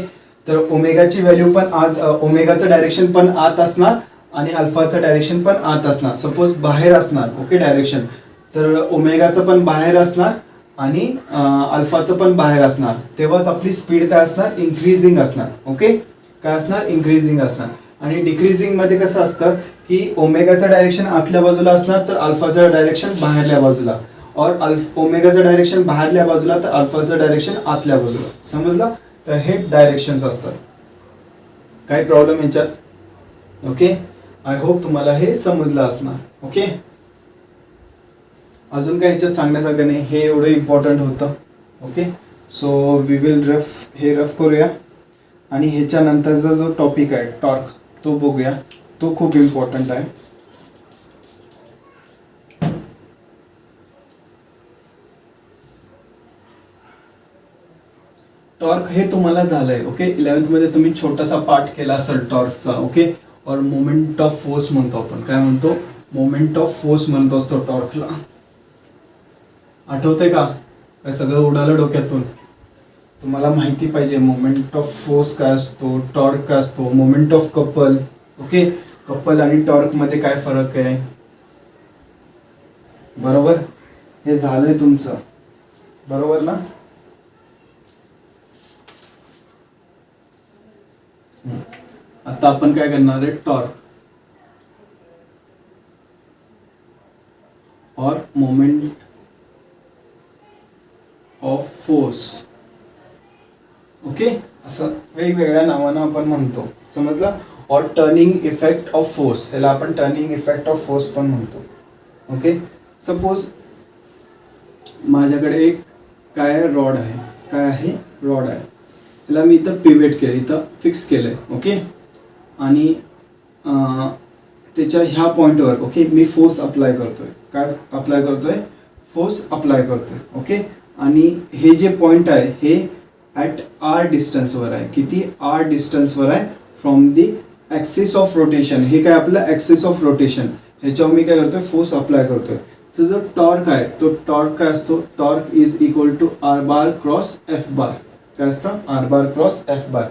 तर ओमेगाची व्हॅल्यू पण आत, ओमेगाचं डायरेक्शन पण आत असणार आणि अल्फाचं डायरेक्शन पण आत असणार. सपोज बाहेर असणार, ओके, डायरेक्शन, तर ओमेगाचं पण बाहेर असणार आणि अल्फाचं पण बाहेर असणार. तेव्हाच आपली स्पीड काय असणार? इंक्रीजिंग असणार. ओके, काय असणार? इंक्रीजिंग असणार. आणि डिक्रीजिंग मध्ये कसं असतं की ओमेगाचं डायरेक्शन आतल्या बाजूला असणार तर अल्फाचं डायरेक्शन बाहेरल्या बाजूला, और ओमेगाचं डायरेक्शन बाहेरल्या बाजूला तर अल्फाचं डायरेक्शन आतल्या बाजूला. समजलं? तर हे डायरेक्शन्स असतात. काही प्रॉब्लेम याच्यात? ओके, आय होप तुम्हाला हे समजलं असणार. ओके, अजून काय याच्यात सांगण्यासारखं नाही, हे एवढं इम्पॉर्टंट होतं. Okay, so we will rough करूया. आणि ह्याच्यानंतरचा जो टॉपिक आहे टॉर्क, तो बघूया, तो खूप इम्पॉर्टंट आहे. टॉर्क हे तुम्हाला झालंय. ओके, 11th मध्ये तुम्ही छोटासा पार्ट केला असेल टॉर्कचा. ओके, और मोमेंट ऑफ फोर्स म्हणतो आपण. काय म्हणतो? मोमेंट ऑफ फोर्स म्हणतो असतो टॉर्कला. आठवतंय का? काय सगळं उडालं डोक्यातून? तुम्हाला माहिती पाहिजे मोमेंट ऑफ फोर्स काय असतो, टॉर्क काय असतो, moment of couple. Okay, couple आणि टॉर्क मध्ये काय फरक आहे? बरोबर, हे झालंय तुमचं, बरोबर ना? आता आपण काय करणार आहे, टॉर्क और मोमेंट ऑफ फोर्स, ओके, असं वेगवेगळ्या नावानं आपण म्हणतो, समजलं. और टर्निंग इफेक्ट ऑफ फोर्स, याला आपण टर्निंग इफेक्ट ऑफ फोर्स पण म्हणतो. ओके, सपोज माझ्याकडे एक काय रॉड आहे, काय आहे, रॉड आहे, त्याला मी इथं पिवेट केलं, इथं फिक्स केलं आहे. ओके, आणि त्याच्या ह्या पॉईंटवर ओके मी फोर्स अप्लाय करतोय. काय अप्लाय करतोय, फोर्स अप्लाय करतोय. ओके, आणि हे जे पॉईंट आहे हे ॲट आर डिस्टन्सवर आहे. किती, आर डिस्टन्सवर आहे from the axis of rotation. हे काय आपलं ॲक्सिस ऑफ रोटेशन, ह्याच्यावर मी काय करतोय, फोर्स अप्लाय करतोय. तर जो टॉर्क आहे तो टॉर्क काय असतो, torque is equal to R bar cross F bar. काय असतं, R bar cross F bar.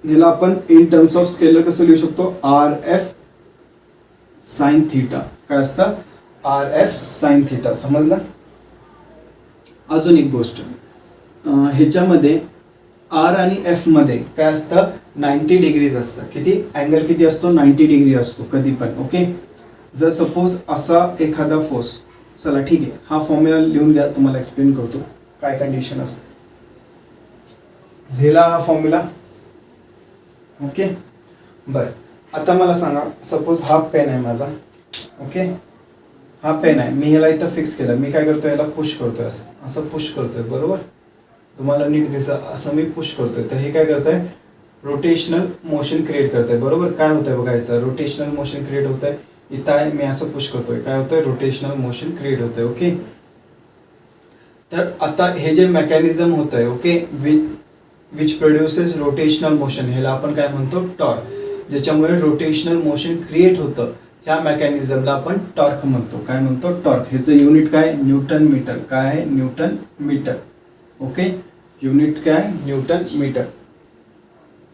ह्याला आपण इन टर्म्स ऑफ स्केलर कसं लिहू शकतो, आर एफ साइन थीटा. काय असतं, आर एफ साइन थीटा. समजलं. अजून एक गोष्ट, ह्याच्यामध्ये आर आणि एफ मध्ये काय असतं, 90 डिग्रीज असतं. किती, अँगल किती असतो, 90 डिग्री असतो कधी पण. ओके, जर सपोज असा एखादा फोर्स, चला ठीक आहे, हा फॉर्म्युला लिहून घ्या, तुम्हाला एक्सप्लेन करतो काय कंडिशन असते. लिहिला हा फॉर्म्युला. ओके, बरं, आता मला सांगा, सपोज हा पेन आहे माझा. ओके, हा पेन आहे, मी ह्याला इथं फिक्स केलं. मी काय करतोय, याला पुश करतोय, असं असं पुश करतोय. बरोबर, तुम्हाला नीट दिसतं, असं मी पुश करतोय. तर हे काय करतंय, रोटेशनल मोशन क्रिएट करतंय. बरोबर, काय होतंय बघायचं, रोटेशनल मोशन क्रिएट होतंय. इथं आहे, मी असं पुश करतोय, काय होतंय, रोटेशनल मोशन क्रिएट होतंय. ओके, तर आता हे जे मेकॅनिझम होतंय, okay, which produces rotational motion, ह्याला आपण काय म्हणतो, टॉर्क. ज्याच्यामुळे रोटेशनल मोशन क्रिएट होतं, ह्या मेकॅनिझमला आपण टॉर्क म्हणतो. काय म्हणतो, टॉर्क. ह्याचं युनिट काय, न्यूटन मीटर. काय आहे, न्यूटन मीटर. ओके, युनिट काय, न्यूटन मीटर.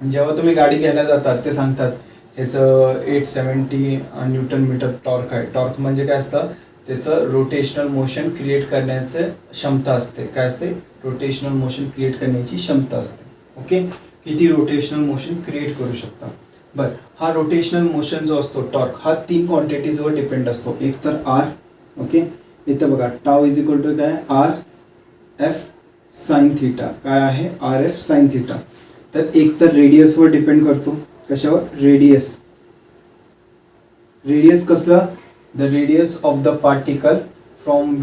जेव्हा तुम्ही गाडी घ्यायला जातात ते सांगतात ह्याचं 870 न्यूटन मीटर टॉर्क आहे. टॉर्क म्हणजे काय असतं, त्याचं रोटेशनल मोशन क्रिएट करण्याचं क्षमता असते. काय असते, रोटेशनल मोशन क्रिएट करण्याची क्षमता असते. ओके, किती रोटेशनल मोशन क्रिएट करू शकता. बरं, हा रोटेशनल मोशन जो असतो टॉर्क, हा 3 क्वांटिटीजवर डिपेंड असतो. एक तर आर. ओके, इथं बघा, टाव इज इक्वल टू काय, आर एफ साइन थीटा. काय आहे, आर एफ साइन थीटा. तर एक तर रेडियसवर डिपेंड करतो. कशावर, रेडियस. रेडियस कसलं, the radius of the particle from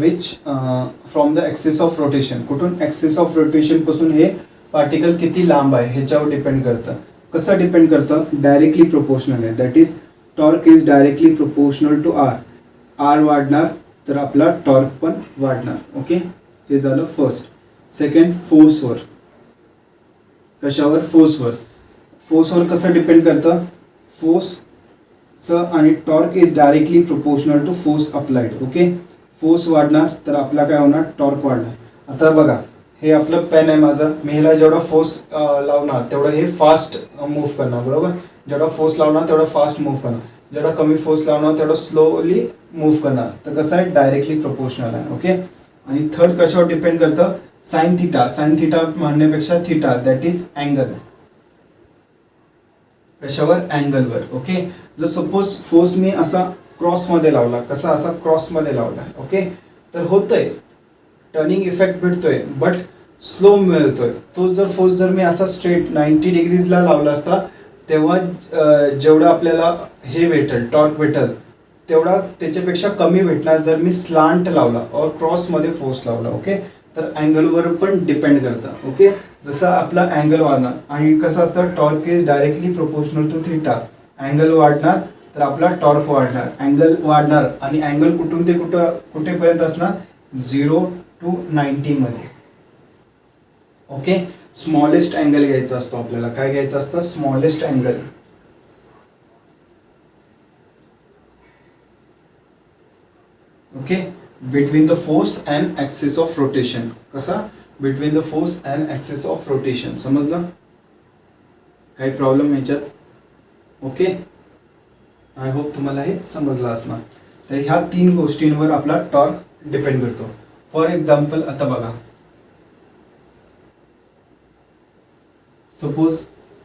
from the axis of rotation. कुठून, ॲक्सिस ऑफ रोटेशन पासून हे पार्टिकल किती लांब आहे ह्याच्यावर डिपेंड करतं. कसं डिपेंड करतं, डायरेक्टली प्रोपोर्शनल आहे. That is torque is directly proportional to R. R वाढणार तर आपला टॉर्क पण वाढणार. ओके, हे झालं फर्स्ट. सेकंड, फोर्सवर. कशावर, फोर्सवर. फोर्सवर कसं डिपेंड करतं, फोर्सचं आणि torque is directly proportional to force applied. Okay, force वाढणार तर आपला काय होणार, टॉर्क वाढणार. आता बघा, हे आपलं पेन आहे माझं, मी ह्याला जेवढा फोर्स लावणार तेवढं हे फास्ट मूव्ह करणार. बरोबर, जेवढा फोर्स लावणार तेवढा फास्ट मूव्ह करणार, जेवढा कमी फोर्स लावणार तेवढा स्लोली मूव्ह करणार. तर कसं आहे, डायरेक्टली प्रोपोर्शनल आहे. ओके, आणि थर्ड कशावर डिपेंड करतं, साइन थीटा. साइन थीटा म्हणण्यापेक्षा थीटा, दॅट इज अँगल. कशावर, अँगलवर. ओके, जर सपोज फोर्स मी असा क्रॉसमध्ये लावला, कसा, असा क्रॉसमध्ये लावला. ओके, तर होतंय, टर्निंग इफेक्ट भेटतोय, बट स्लो मिळतोय. तो जर फोर्स जर मी असा स्ट्रेट 90 डिग्रीजला लावला असता, तेव्हा जेवढं आपल्याला हे भेटेल, टॉर्क भेटेल, तेवढा त्याच्यापेक्षा कमी भेटणार जर मी स्लांट लावला और क्रॉसमध्ये फोर्स लावला. ओके, तर अँगलवर पण डिपेंड करतं. ओके, जसं आपला अँगल वाढणार, आणि कसं असतं, torque is directly proportional to theta. Angle वाढणार तर आपला टॉर्क वाढणार. अँगल वाढणार आणि अँगल कुठून ते कुठेपर्यंत असणार, 0 to 90 मध्ये. ओके, स्मॉलेस्ट अँगल घ्यायचा असतो आपल्याला. काय घ्यायचं असतं, smallest angle. Okay, between the force and axis of rotation. कसा, between the force and axis of rotation. समजलं, काही प्रॉब्लेम ह्याच्यात. ओके, आय होप तुम्हाला हे समजलं असणार. तर ह्या 3 गोष्टींवर आपला टॉर्क डिपेंड करतो. फॉर एक्झाम्पल, आता बघा, सपोज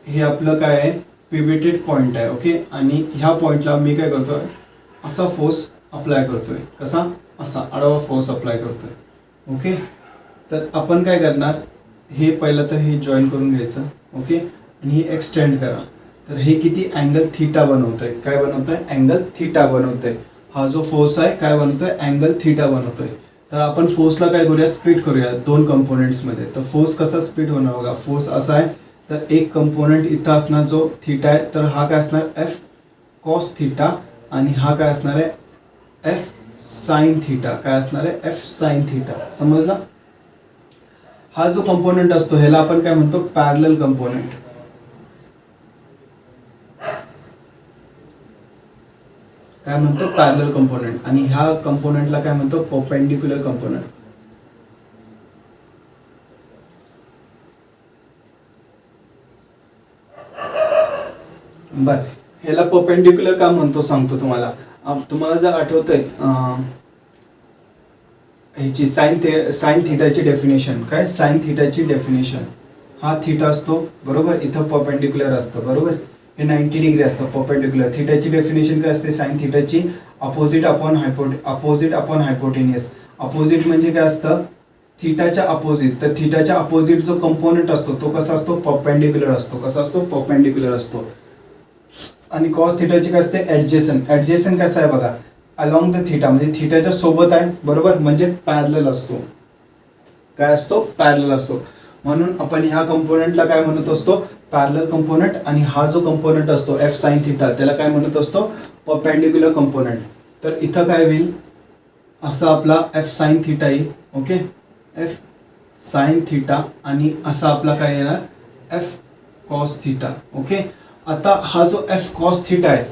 हे आपलं काय आहे, पिव्हेटेड पॉईंट आहे. ओके, आणि ह्या पॉईंटला मी काय करतोय, असा फोर्स अप्लाय करतोय. कसा? असा आडवा फोर्स अप्लाय करतोय. ओके, तर आपण काय करणार, हे पहिलं तर हे जॉईन करून घ्यायचं. ओके, आणि हे एक्सटेंड करा. तर हे किती अँगल थिटा बनवतंय. काय बनवतंय? Angle theta बनवतंय. हा जो फोर्स आहे काय बनवतोय? अँगल थिटा बनवतोय. तर आपण फोर्सला काय करूया, स्प्लिट करूया दोन कंपोनेंट्समध्ये. तर फोर्स कसा स्प्लिट होणार बघा. फोर्स असा आहे, तर एक कंपोनेंट इथं असणार जो थिटा आहे, तर हा काय असणार एफ कॉस थिटा, आणि हा काय असणार आहे एफ साइन थिटा. काय असणार आहे? F sine theta. समजला? हा जो कंपोनेंट असतो ह्याला आपण काय म्हणतो, पॅरलल कंपोनेंट. काय म्हणतो? Parallel component. आणि ह्या कंपोनेंटला काय म्हणतो? Perpendicular component. बर, ह्याला परपेंडिक्युलर का म्हणतो सांगतो तुम्हाला. तुम्हाला जर आठवतंय ह्याची साइन थिटाची डेफिनेशन. काय साइन थिटाची डेफिनेशन? हा थिटा असतो बरोबर, इथं परपेंडिक्युलर असतं बरोबर, हे 90 डिग्री असतं परपेंडिक्युलर. थिटाची डेफिनेशन काय असते साइन थिटाची? Opposite upon hypotenuse. अपोजिट म्हणजे काय असतं? थिटाच्या अपोजिट. तर थिटाच्या अपोजिट जो कंपोनेंट असतो तो कसा असतो? परपेंडिक्युलर असतो. कसा असतो? परपेंडिक्युलर असतो. आणि कॉस थिटाची काय असते? ऍडजेसंट. ऍडजेसंट कसं आहे बघा, अलॉंग द थिटा, म्हणजे थिटाच्या सोबत आहे बरोबर, म्हणजे पॅरलल असतो. काय असतो? पॅरलल असतो. म्हणून आपण ह्या कंपोनेंटला काय म्हणत असतो? Parallel component. आणि हा जो कंपोनेंट असतो एफ साइन थिटा त्याला काय म्हणत असतो? Perpendicular component. तर इथं काय होईल, असा आपला एफ साइन थिटा येईल. ओके, एफ साइन थिटा, आणि असा आपला काय येणार एफ कॉस थिटा. ओके, आता हा जो एफ कॉस थिटा आहे,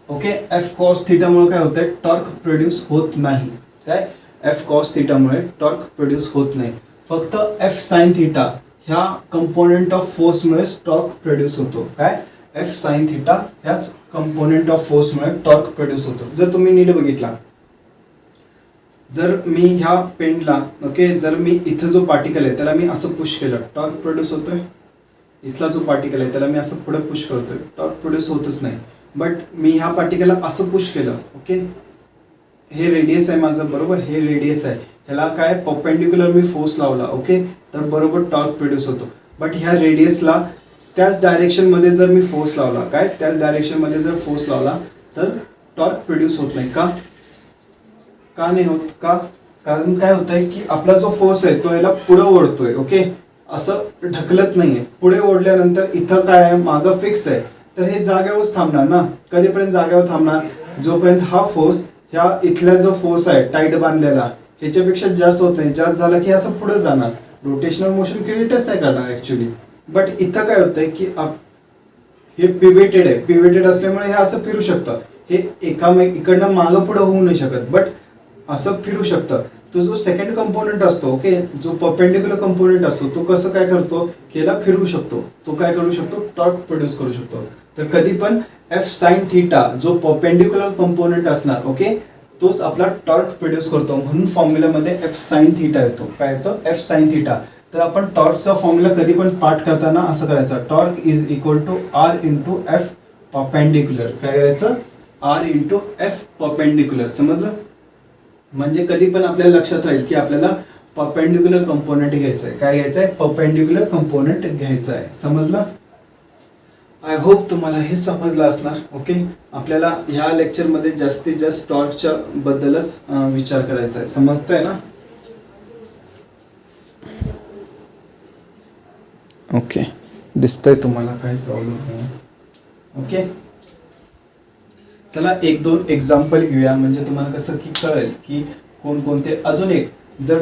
ओके, एफ कॉस थिटामुळे काय होतंय, टॉर्क प्रोड्यूस होत नाही. काय? एफ कॉस थिटामुळे टॉर्क प्रोड्यूस होत नाही. फक्त एफ साइन थिटा ह्या कंपोनेंट ऑफ फोर्समुळे टॉर्क प्रोड्यूस होतो. काय? एफ साइन थिटा ह्याच कंपोनेंट ऑफ फोर्समुळे टॉर्क प्रोड्यूस होतो. जर तुम्ही नीट बघितला, जर मी ह्या पेनला ओके, जर मी इथं जो पार्टिकल आहे त्याला मी असं पुश केलं, टॉर्क प्रोड्यूस होतोय. इथला जो पार्टिकल आहे त्याला मी असं पुढे पुश करतोय, टॉर्क प्रोड्यूस होतच नाही. बट मी ह्या पार्टिकलला असं पुश केलं, ओके, हे रेडियस आहे माझं बरोबर, हे रेडियस आहे, ह्याला काय परपेंडिक्युलर मी फोर्स लावला, ओके, तर बरोबर टॉर्क प्रोड्यूस होतो. बट ह्या रेडियसला त्याच डायरेक्शनमध्ये जर मी फोर्स लावला, काय त्याच डायरेक्शनमध्ये जर फोर्स लावला तर टॉर्क प्रोड्यूस होत नाही. का? का नाही होत? का? कारण काय होतंय की आपला जो फोर्स आहे तो याला पुढे ओढतोय, ओके, असं ढकलत नाहीये. पुढे ओढल्यानंतर इथं काय आहे, मागं फिक्स आहे, तर हे जागेवरच थांबणार ना. कधीपर्यंत जागेवर थांबणार? जोपर्यंत हा फोर्स ह्या इथला जो फोर्स आहे टाईट बांधलेला ह्याच्यापेक्षा जास्त होत नाही. जास्त झाला की असं पुढे जाणार, रोटेशनल मोशन क्रिएटच नाही करणार ऍक्च्युली. बट इथं काय होतंय की हे पिव्हेटेड आहे, पिव्हेटेड असल्यामुळे हे असं फिरू शकतं. हे इकडनं मागं पुढे होऊ नाही शकत, बट असं फिरू शकतं. तो जो सेकंड कंपोनेंट असतो, ओके, जो परपेंडिक्युलर कंपोनेंट असतो तो कसं काय करतो, केला फिरू शकतो. तो काय करू शकतो, टॉर्क प्रोड्यूस करू शकतो. तर कधी पण एफ साइन थिटा जो परपेंडिक्युलर कंपोनेंट असणार, ओके, तोच आपला टॉर्क प्रोड्यूस करतो. म्हणून फॉर्म्युलामध्ये एफ साइन थिटा येतो. काय येतो? F sine theta. तर आपण टॉर्कचा फॉर्म्युला कधी पण पाठ करताना असं करायचं, torque is equal to R into F perpendicular. काय करायचं? R into F perpendicular. समजलं? म्हणजे कधी पण आपल्याला लक्षात राहील की आपल्याला परपेंडिक्युलर कंपोनेंट घ्यायचं आहे. काय घ्यायचं आहे? परपेंडिक्युलर कंपोनेंट घ्यायचं आहे. समजलं? आय होप तुम्हाला हे समजलं असणार. ओके, आपल्याला ह्या लेक्चरमध्ये जास्तीत जास्त टॉर्कच्या बद्दलच विचार करायचा आहे. समजतंय ना? ओके, दिसतंय तुम्हाला? काही प्रॉब्लेम नाही. ओके, चला एक दोन एक्झाम्पल घेऊया, म्हणजे तुम्हाला कसं की कळेल की कोणकोणते. अजून एक, जर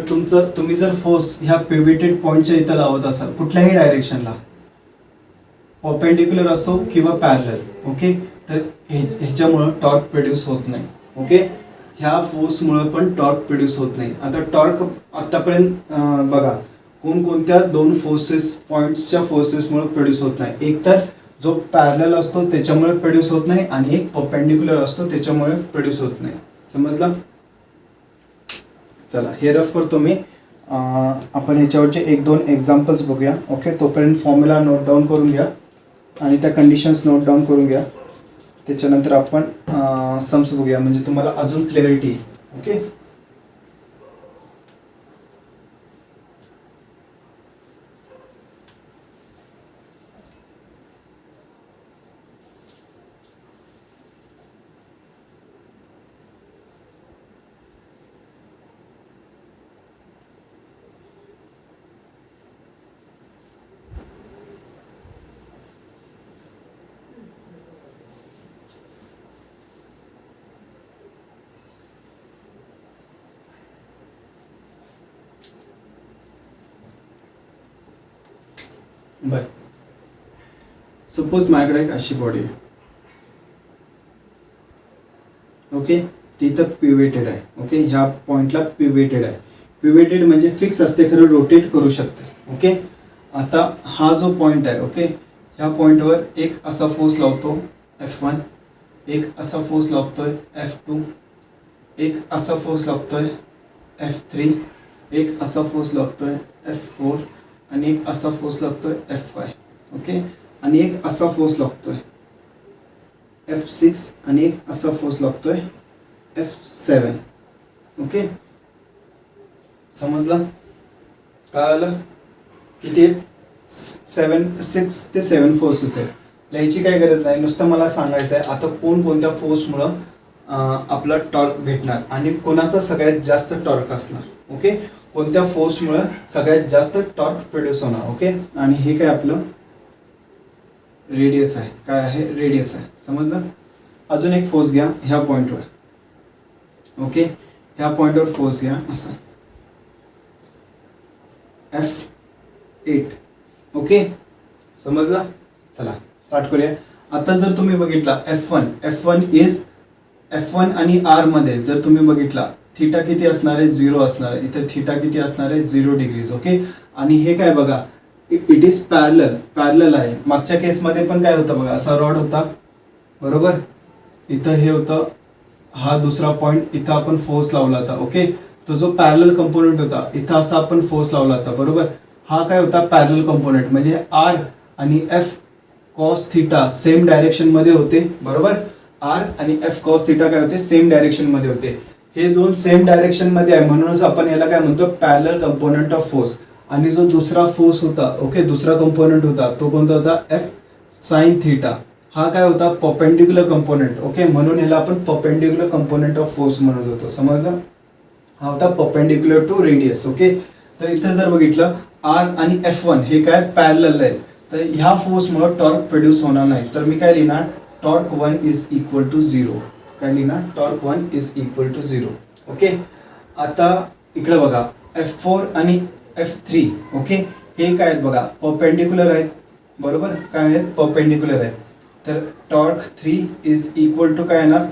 तुम्ही जर फोर्स ह्या पिव्हेटेड पॉईंटच्या इथं लावत असाल कुठल्याही डायरेक्शनला, परपेंडिक्युलर असो किंवा पॅरलल, ओके, तर ह्याच्यामुळं टॉर्क प्रोड्यूस होत नाही. ओके, ह्या फोर्समुळं पण टॉर्क प्रोड्यूस होत नाही. आता टॉर्क आतापर्यंत बघा कोणकोणत्या दोन फोर्सेस पॉईंट्सच्या फोर्सेसमुळे प्रोड्यूस होत नाही. एक तर जो पॅरलल असतो त्याच्यामुळे प्रोड्यूस होत नाही, आणि एक परपेंडिक्युलर असतो त्याच्यामुळे प्रोड्यूस होत नाही. समजलं? चला हे रफ करतो मी. आपण ह्याच्यावरचे एक दोन एक्झाम्पल्स बघूया. ओके, तोपर्यंत फॉर्म्युला नोट डाऊन करून घ्या. आणि त्या कंडिशन्स नोट डाऊन करून घ्या. त्याच्यानंतर आपण सम्स बघूया, म्हणजे तुम्हाला अजून क्लॅरिटी येईल. ओके. बर, सपोज माझ्याकडे एक अशी बॉडी आहे. ओके. ती तर पिवेटेड आहे. ओके. ह्या पॉइंटला पिवेटेड आहे. पिवेटेड म्हणजे फिक्स असते, खरं रोटेट करू शकते. ओके. आता हा जो पॉइंट आहे, ओके, ह्या पॉइंटवर एक असा फोर्स लावतो F1, एक असा फोर्स लागतोय F2, एक असा फोर्स लागतोय F3, एक असा फोर्स लागतोय F4 आणि एक असा फोर्स लागतोय F5. ओके. आणि एक असा फोर्स लागतोय F6 आणि एक असा फोर्स लागतोय F7. ओके. समजलं? कळालं? किती आहेत? 6 ते 7 फोर्सेस आहेत. लिहायची काही गरज नाही, नुसतं मला सांगायचं आहे आता कोणत्या फोर्समुळं आपला टॉर्क भेटणार आणि कोणाचा सगळ्यात जास्त टॉर्क असणार. ओके. कोणत्या फोर्समुळं सगळ्यात जास्त टॉर्क प्रोड्यूस होणार. ओके. आणि हे काय आपलं रेडियस आहे. काय आहे? रेडियस आहे. समजलं? अजून एक फोर्स घ्या ह्या पॉइंटवर. ओके. ह्या पॉइंटवर फोर्स घ्या असा F8. ओके. समजलं? चला स्टार्ट करूया. आता जर तुम्ही बघितला F1 आणि R मध्ये जर तुम्ही बघितला थीटा किती असणार आहे? 0 असणार आहे. इथे थीटा किती असणार आहे? 0 डिग्रीज. ओके. आणि हे काय बघा, इट इज पॅरलल आहे. मागच्या केसमध्ये पण काय होतं बघा, असा रॉड होता बरोबर. इथं हे होतं, हा दुसरा पॉइंट, इथं आपण फोर्स लावला होता. ओके. तो जो पॅरलल कंपोनेंट होता इथं असा आपण फोर्स लावला होता बरोबर. हा काय होता? पॅरलल कंपोनेंट, म्हणजे R आणि F cos theta same direction मध्ये होते बरोबर. R आणि F कॉस थीटा काय होते? सेम डायरेक्शन मध्ये होते. हे दोन सेम डायरेक्शन मध्ये आहे म्हणूनच आपण याला काय म्हणतो? Parallel component of force. आणि जो दुसरा फोर्स होता, ओके, दुसरा कंपोनेंट होता तो कोणता होता? F sine theta. हा काय होता? Perpendicular component. ओके. म्हणून याला आपण परपेंडिक्युलर कंपोनेंट ऑफ फोर्स म्हणत होतो. समजलं? हा होता परपेंडिक्युलर टू रेडियस. ओके. तर इथे जर बघितलं R आणि F1 हे काय पॅरलल आहे, तर ह्या फोर्समुळे टॉर्क प्रोड्यूस होणार नाही. तर मी काय लिहिणार? Torque 1 is equal to 0. काय लिहिणार? Torque 1 is equal to 0. Okay. आता इकडे बघा F4 आणि F3. ओके. हे काय आहेत बघा? परपेंडिक्युलर आहेत बरोबर. काय आहेत? परपेंडिक्युलर आहेत. तर टॉर्क 3 इज इक्वल टू काय येणार?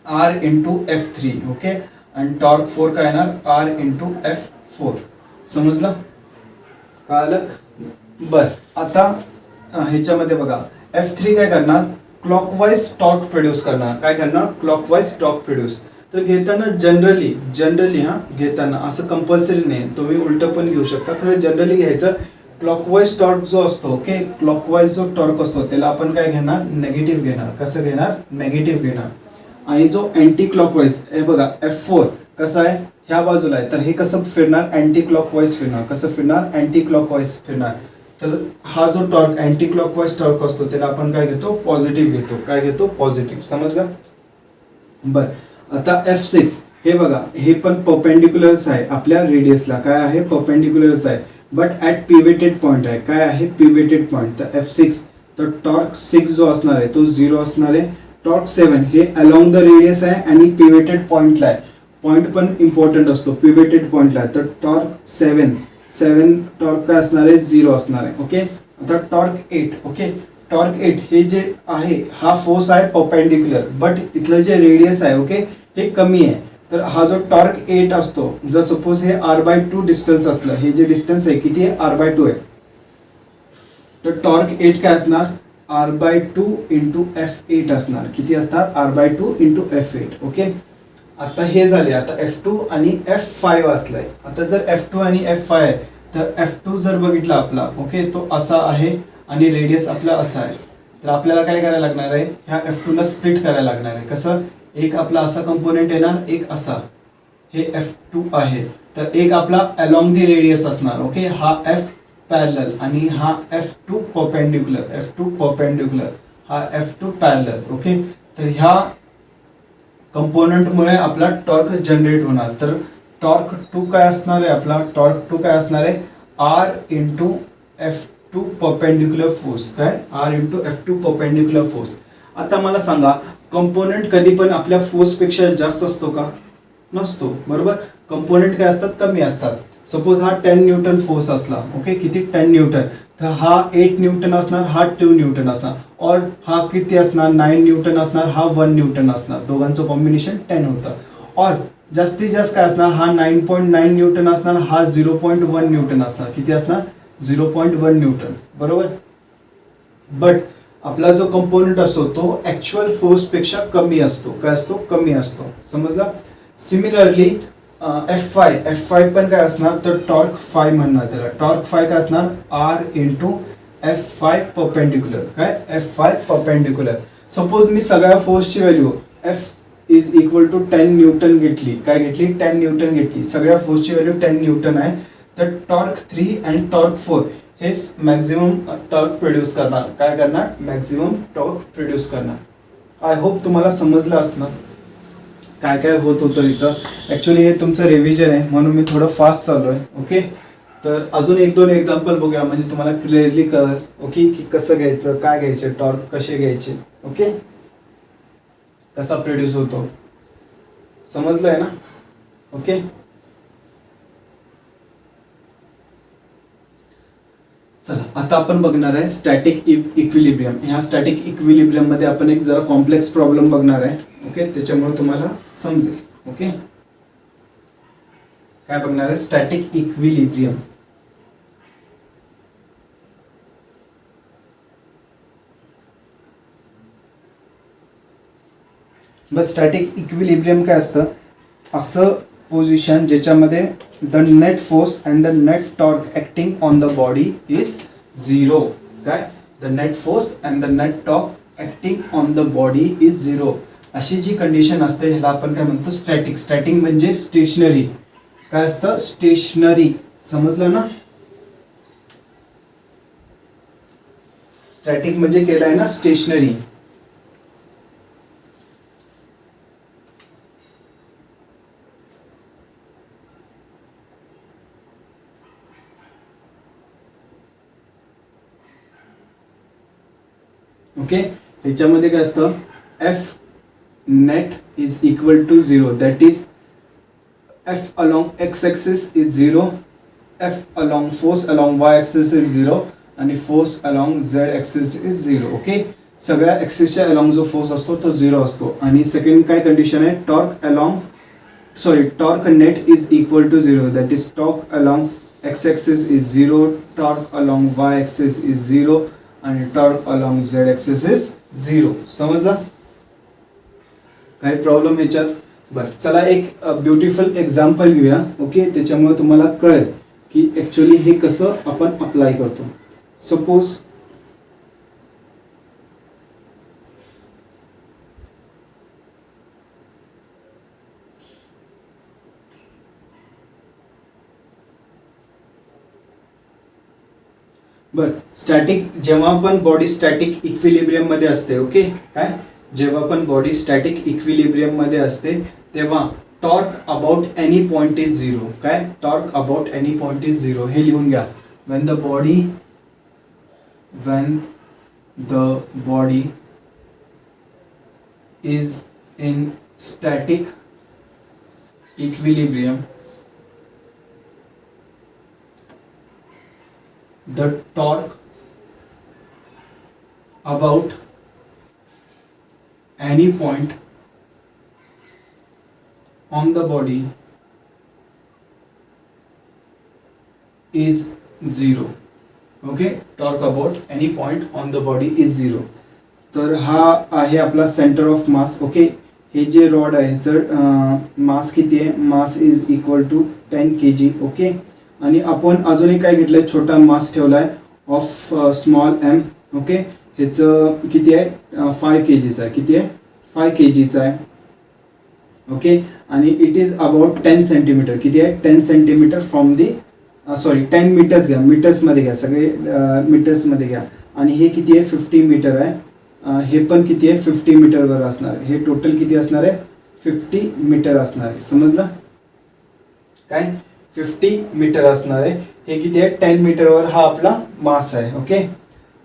R into F3. ओके. आणि टॉर्क 4 काय येणार? R into F4. समजलं? कळालं? बर. आता ह्याच्यामध्ये बघा F3 काय करणार? क्लॉकवाईज टॉर्क प्रोड्यूस करणार. काय करणार? Clockwise torque produce. तर घेताना जनरली घेताना असं कंपल्सरी नाही, तुम्ही उलट पण घेऊ शकता, खरं जनरली घ्यायचं. क्लॉकवाईज टॉर्क जो असतो, ओके, क्लॉकवाईज जो टॉर्क असतो त्याला आपण काय घेणार? नेगेटिव्ह घेणार. कसं घेणार? नेगेटिव्ह घेणार. आणि जो अँटी क्लॉकवाईज, हे बघा F4 कसं आहे? ह्या बाजूला आहे, तर हे कसं फिरणार? अँटी क्लॉकवाईज फिरणार. कसं फिरणार? अँटी क्लॉकवाईज फिरणार. तर हा जो टॉर्क अँटी क्लॉकवाईज टॉर्क असतो त्याला आपण काय घेतो? पॉझिटिव्ह घेतो. काय घेतो? पॉझिटिव्ह. समजलं? बर. आता F6 हे बघा, हे पण परपेंडिक्युलरच आहे आपल्या रेडियसला. काय आहे? परपेंडिक्युलरच आहे, बट ॲट पिवेटेड पॉईंट आहे. काय आहे? पिवेटेड पॉईंट. तर F6, तर टॉर्क 6 जो असणार आहे तो 0 असणार आहे. टॉर्क 7 हे अलॉंग द रेडियस आहे आणि पिवेटेड पॉईंटला आहे. पॉईंट पण इम्पॉर्टंट असतो पिवेटेड पॉईंटला. तर टॉर्क 7 टॉर्क काय असणार आहे? 0 असणार आहे. ओके. आता टॉर्क 8. ओके. टॉर्क 8 हे जे आहे हा फोर्स आहे परपेंडिक्युलर, बट इथलं जे रेडियस आहे, ओके, हे कमी आहे. तर हा जो टॉर्क 8 असतो, जर सपोज हे R/2 डिस्टन्स असलं, हे जे डिस्टन्स आहे किती आहे? R/2 आहे. तर टॉर्क 8 काय असणार? R/2 इंटू F8 असणार. किती असणार? R/2 into F8. ओके. आता हे झाले. आता F2 आणि F5 असलंय. आता जर F2 आणि F5 आहे, तर F2 जर बघितला आपला, ओके, तो असा आहे आणि रेडियस आपला असा आहे. तर आपल्याला काय करायला लागणार आहे, ह्या F2 ला स्प्लिट करायला लागणार आहे. कसं, एक आपला असा कंपोनेंट येणार, एक असा, हे F2 आहे. तर एक आपला अलॉंग दी रेडियस असणार. ओके, हा F पॅरलल आणि हा F2 परपेंडिक्युलर, F2 परपेंडिक्युलर, हा F2 पॅरलल. ओके, तर ह्या कंपोनेंटमुळे आपला टॉर्क जनरेट होणार. तर टॉर्क 2 काय असणार आहे, आपला टॉर्क 2 काय असणार आहे, R into F2 perpendicular force. काय, R into F2 perpendicular force. आता मला सांगा, कंपोनेंट कधी पण आपल्या फोर्सपेक्षा जास्त असतो का, नसतो, बरोबर. कंपोनेंट काय असतात, कमी असतात. सपोज हा 10 न्यूटन फोर्स असला. ओके, किती, 10 न्यूटन. तर हा 8 न्यूटन असणार, हा 2 न्यूटन असणार. और हा किती असणार, 9 न्यूटन असणार, हा 1 न्यूटन असणार. दोघांचं कॉम्बिनेशन 10 होतं. और जास्तीत जास्त काय असणार, हा 9.9 न्यूटन असणार, हा 0.1 न्यूटन असणार. किती असणार, 0.1 न्यूटन, बरोबर. बट आपला जो कंपोनेंट असतो तो ऍक्च्युअल फोर्स पेक्षा कमी असतो. काय असतो, कमी असतो. समजला. सिमिलरली F5 पण काय असणार, तर टॉर्क 5 म्हणणार त्याला. टॉर्क 5 काय असणार, R इंटू F5 परपेंडिक्युलर. काय, F5 परपेंडिक्युलर. सपोज मी सगळ्या फोर्सची value F is equal to 10 newton घेतली. काय घेतली, 10 न्यूटन घेतली. सगळ्या फोर्सची व्हॅल्यू 10 न्यूटन आहे. तर टॉर्क 3 आणि टॉर्क 4 हे मॅक्झिमम टॉर्क प्रोड्यूस करणार. काय करणार, मॅक्झिमम टॉर्क प्रोड्यूस करणार. आय होप तुम्हाला समजलं असणार काय काय होत होतं इथं. ॲक्च्युली हे तुमचं रिव्हिजन आहे म्हणून मी थोडं फास्ट चालू आहे. ओके, तर अजून 1-2 एक्झाम्पल बघूया म्हणजे तुम्हाला क्लिअरली कळेल. ओके, की कसं घ्यायचं, काय घ्यायचे, टॉर्क कसे घ्यायचे. ओके, कसा प्रोड्यूस होतो, समजलं आहे ना. ओके, चला आता आपण बघणार आहे स्टॅटिक इक्विलिब्रियम. ह्या स्टॅटिक इक्विलिब्रियम मध्ये आपण एक जरा कॉम्प्लेक्स प्रॉब्लेम बघणार आहे. ओके, त्याच्यामुळे तुम्हाला समजेल. ओके, काय बघणार आहे, स्टॅटिक इक्विलिब्रियम. बस स्टॅटिक इक्विलिब्रियम काय असतं, असं पोझिशन ज्याच्यामध्ये the net force and the net torque acting on the body is 0. काय, the net force and the net torque acting on the body is 0. अशी जी कंडिशन असते ह्याला आपण काय म्हणतो, स्टॅटिक. स्टॅटिक म्हणजे स्टेशनरी. काय असतं, स्टेशनरी. समजलं ना. स्टॅटिक म्हणजे केलाय ना, स्टेशनरी. ओके, ह्याच्यामध्ये काय असतं, F net is equal to 0. That is F along x axis is 0, F along force along y axis is 0 आणि force along z axis is 0. Okay, सगळ्या ॲक्सिसच्या अलॉंग जो फोर्स असतो तो 0 असतो. आणि सेकंड काय कंडिशन आहे, torque net is equal to 0. That is torque along x axis is 0, torque along y axis is 0 आणि torque along z axis is 0. समजला. काही प्रॉब्लेम ह्याच्यात. बरं, चला एक ब्युटिफुल एक्झाम्पल घेऊया. ओके, त्याच्यामुळे तुम्हाला कळेल की ॲक्च्युली हे कसं आपण अप्लाय करतो. सपोज बरं, स्टॅटिक जेव्हा पण बॉडी स्टॅटिक इक्विलिब्रियम मध्ये असते. ओके, काय, जेव्हा पण बॉडी स्टॅटिक इक्विलिब्रियम मध्ये असते तेव्हा torque about any point is 0. काय, torque about any point is 0 हे लिहून घ्या. when the body is in static equilibrium, the torque about any point on the body is 0. Okay, torque about any point on the body is 0. तर हा आहे आपला centre of mass. Okay, हे जे rod आहे ह्याचं मास किती आहे, mass is equal to 10 kg. Okay, आणि आपण अजून एक काय घेतलंय, छोटा मास ठेवलाय ऑफ स्मॉल एम. ओके, ह्याचं किती आहे 5 kgs आहे. किती आहे 5 kgs आहे. ओके, आणि इट इज अबाउट 10 सेंटीमीटर. किती आहे 10 सेंटीमीटर फ्रॉम दी 10 मीटर्स घ्या, मीटर्समध्ये घ्या, सगळे मीटर्समध्ये घ्या. आणि हे किती आहे 50 मीटर आहे. हे पण किती आहे 50 मीटरवर असणार आहे. हे टोटल किती असणार आहे 50 मीटर असणार आहे. समजलं काय 50 मीटर असणार आहे. हे किती आहे 10 मीटरवर हा आपला मास आहे. ओके,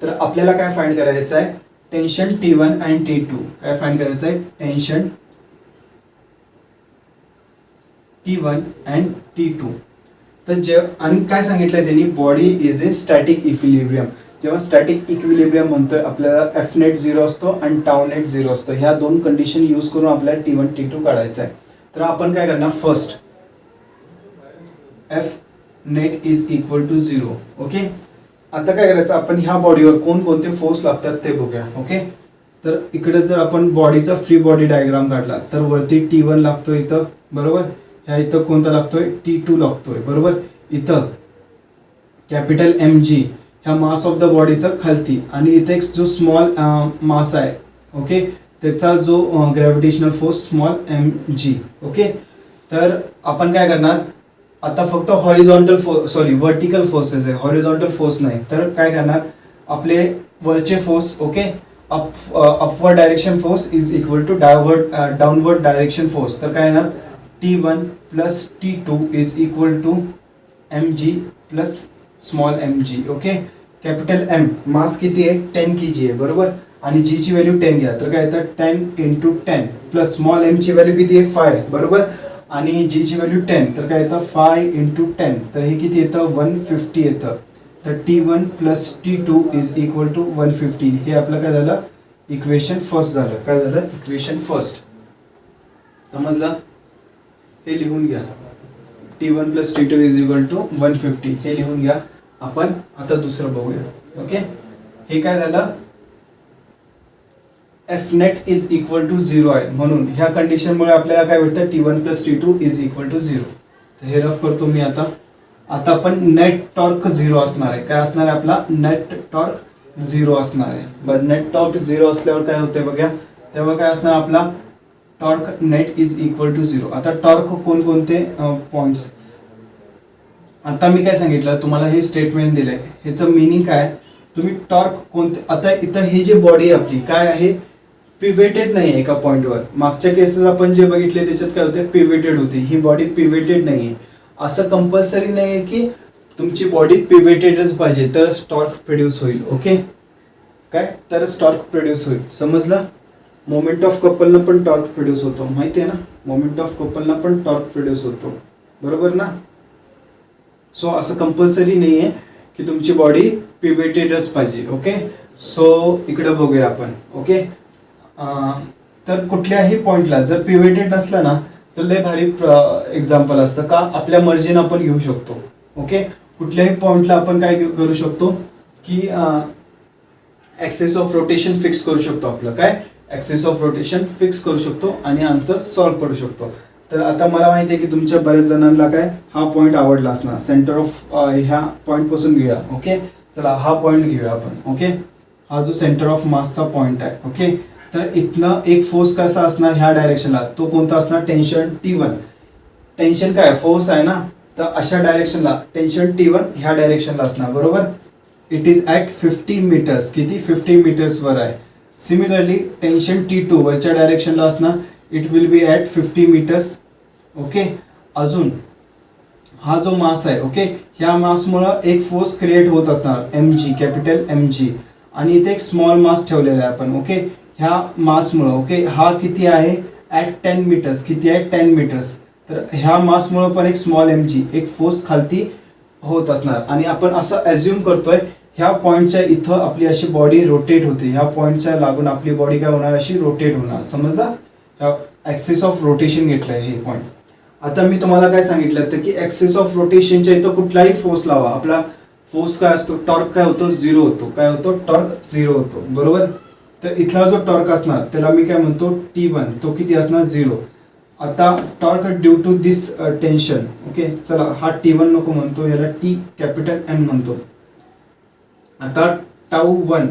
तर आपल्याला काय फाइंड करायचं आहे टेन्शन T1 आणि T2. काय फाइंड करायचं आहे टेन्शन T1 अँड T2. तर आणि काय सांगितलं त्यांनी body is in static equilibrium. जेव्हा स्टॅटिक इक्विलिब्रियम म्हणतोय आपल्याला एफ नेट 0 असतो आणि टाउ नेट 0 असतो. ह्या दोन कंडिशन यूज करून आपल्याला T1 T2 काढायचं आहे. तर आपण काय करणार first F net is equal to 0. Okay, आता काय करायचं आपण ह्या बॉडीवर कोणकोणते फोर्स लागतात ते बघूया. ओके, तर इकडे जर आपण बॉडीचा फ्री बॉडी डायग्राम काढला तर वरती T1 लागतोय इथं बरोबर. ह्या इथं कोणता लागतोय T2 लागतोय बरोबर. इथं कॅपिटल mg ह्या मास ऑफ द बॉडीचा खालती आणि इथे एक जो स्मॉल मास आहे ओके त्याचा जो gravitational force small mg. Okay, तर आपण काय करणार आता फक्त हॉरिझॉन्टल वर्टिकल फोर्सेस आहे, हॉरिझॉन्टल फोर्स नाही. तर काय करणार आपले वरचे force okay upward direction force is equal to downward direction force. तर काय येणार T1 plus T2 is equal to mg plus small mg. Okay, capital M mass किती आहे 10 kg आहे बरोबर आणि g ची व्हॅल्यू 10 घ्या. तर काय येतं 10 × 10 प्लस स्मॉल m ची व्हॅल्यू किती आहे 5 बरोबर आणि g ची व्हॅल्यू 10. तर काय येतं 5 × 10. तर हे किती येतं 150 येतं. तर T1 plus T2 is equal to 150. हे आपलं काय झालं इक्वेशन फर्स्ट झालं. काय झालं इक्वेशन फर्स्ट. समजलं, हे लिहून घ्या T1 plus T2 is equal to 150. हे लिहून घ्या. आपण आता दुसरं बघूया. ओके, हे काय झालं F net is equal to 0 आहे म्हणून ह्या कंडिशनमुळे आपल्याला काय भेटतं T1 plus T2 is equal to 0. हे रफ करतो मी आता. आता आपण नेट टॉर्क 0 असणार आहे. काय असणार आहे आपला नेट टॉर्क 0 असणार आहे. बट नेट टॉर्क 0 असल्यावर काय होते बघा तेव्हा काय असणार आपला torque net is equal to 0. आता टॉर्क कोणकोणते पॉइंट्स आता मी काय सांगितलं तुम्हाला हे स्टेटमेंट दिलंय ह्याचं मिनिंग काय तुम्ही टॉर्क कोणते आता इथं हे जे बॉडी आपली काय आहे पिवेटेड नाही आहे एका पॉइंटवर. मागच्या केसेस आपण जे बघितले त्याच्यात काय होते पिवेटेड होती. ही बॉडी पिवेटेड नाही आहे. असं कंपल्सरी नाही आहे की तुमची बॉडी पिवेटेडच पाहिजे तरच टॉर्क प्रोड्यूस होईल. ओके, काय तरच टॉर्क प्रोड्यूस होईल. समजलं, मोमेंट ऑफ कपलनं पण टॉर्क प्रोड्यूस होतो माहिती आहे ना. मोमेंट ऑफ कपलनं पण टॉर्क प्रोड्यूस होतो बरोबर ना. सो असं कंपल्सरी नाही आहे की तुमची बॉडी पिवेटेडच पाहिजे. ओके, सो इकडे बघूया आपण. ओके, तर कुठल्याही पॉइंटला जर पिवेटेड नसलं ना तर लय भारी एक्झाम्पल असतं का आपल्या मर्जीनं आपण घेऊ शकतो. ओके, कुठल्याही पॉइंटला आपण काय करू शकतो की ॲक्सिस ऑफ रोटेशन फिक्स करू शकतो. आपलं काय ॲक्सिस ऑफ रोटेशन फिक्स करू शकतो आणि आन्सर सॉल्व्ह करू शकतो. तर आता मला माहिती आहे की तुमच्या बऱ्याच जणांना काय हा पॉईंट आवडला असणार. सेंटर ऑफ ह्या पॉईंटपासून घेऊया. ओके, चला हा पॉईंट घेऊया आपण. ओके, हा जो सेंटर ऑफ मासचा पॉईंट आहे. ओके, तर इथनं एक फोर्स कसा असणार ह्या डायरेक्शनला तो कोणता असणार टेन्शन T1. टेन्शन काय फोर्स आहे ना तर अशा डायरेक्शनला टेन्शन T1 ह्या डायरेक्शनला असणार बरोबर. It is at 50 metres. किती 50 मीटर्सवर आहे. सिमिलरली टेन्शन T2 वरच्या डायरेक्शनला असणार it will be at 50 metres. Okay, अजून हा जो मास आहे ओके ह्या मासमुळं एक फोर्स क्रिएट होत असणार mg कॅपिटल mg आणि इथे एक स्मॉल मास ठेवलेला आहे आपण. ओके, ह्या मासमुळं ओके हा किती आहे ॲट 10 मीटर्स. किती आहे 10 मीटर्स. तर ह्या मासमुळं पण एक स्मॉल mg एक फोर्स खालती होत असणार आणि आपण असं ॲज्युम करतोय ह्या पॉईंटच्या इथं आपली अशी बॉडी रोटेट होते. ह्या पॉईंटच्या लागून आपली बॉडी काय होणार अशी रोटेट होणार. समजला, ह्या ॲक्सिस ऑफ रोटेशन घेतलं आहे हे पॉईंट. आता मी तुम्हाला काय सांगितलं तर की ॲक्सिस ऑफ रोटेशनच्या इथं कुठलाही फोर्स लावा आपला फोर्स काय असतो टॉर्क काय होतो 0 होतो. काय होतो टॉर्क 0 होतो बरोबर. तर इथला जो टॉर्क असणार त्याला मी काय म्हणतो T1 तो किती असणार 0. आता torque due to this tension. Okay, चला हा T1 नको म्हणतो याला T कॅपिटल M म्हणतो. आता τ1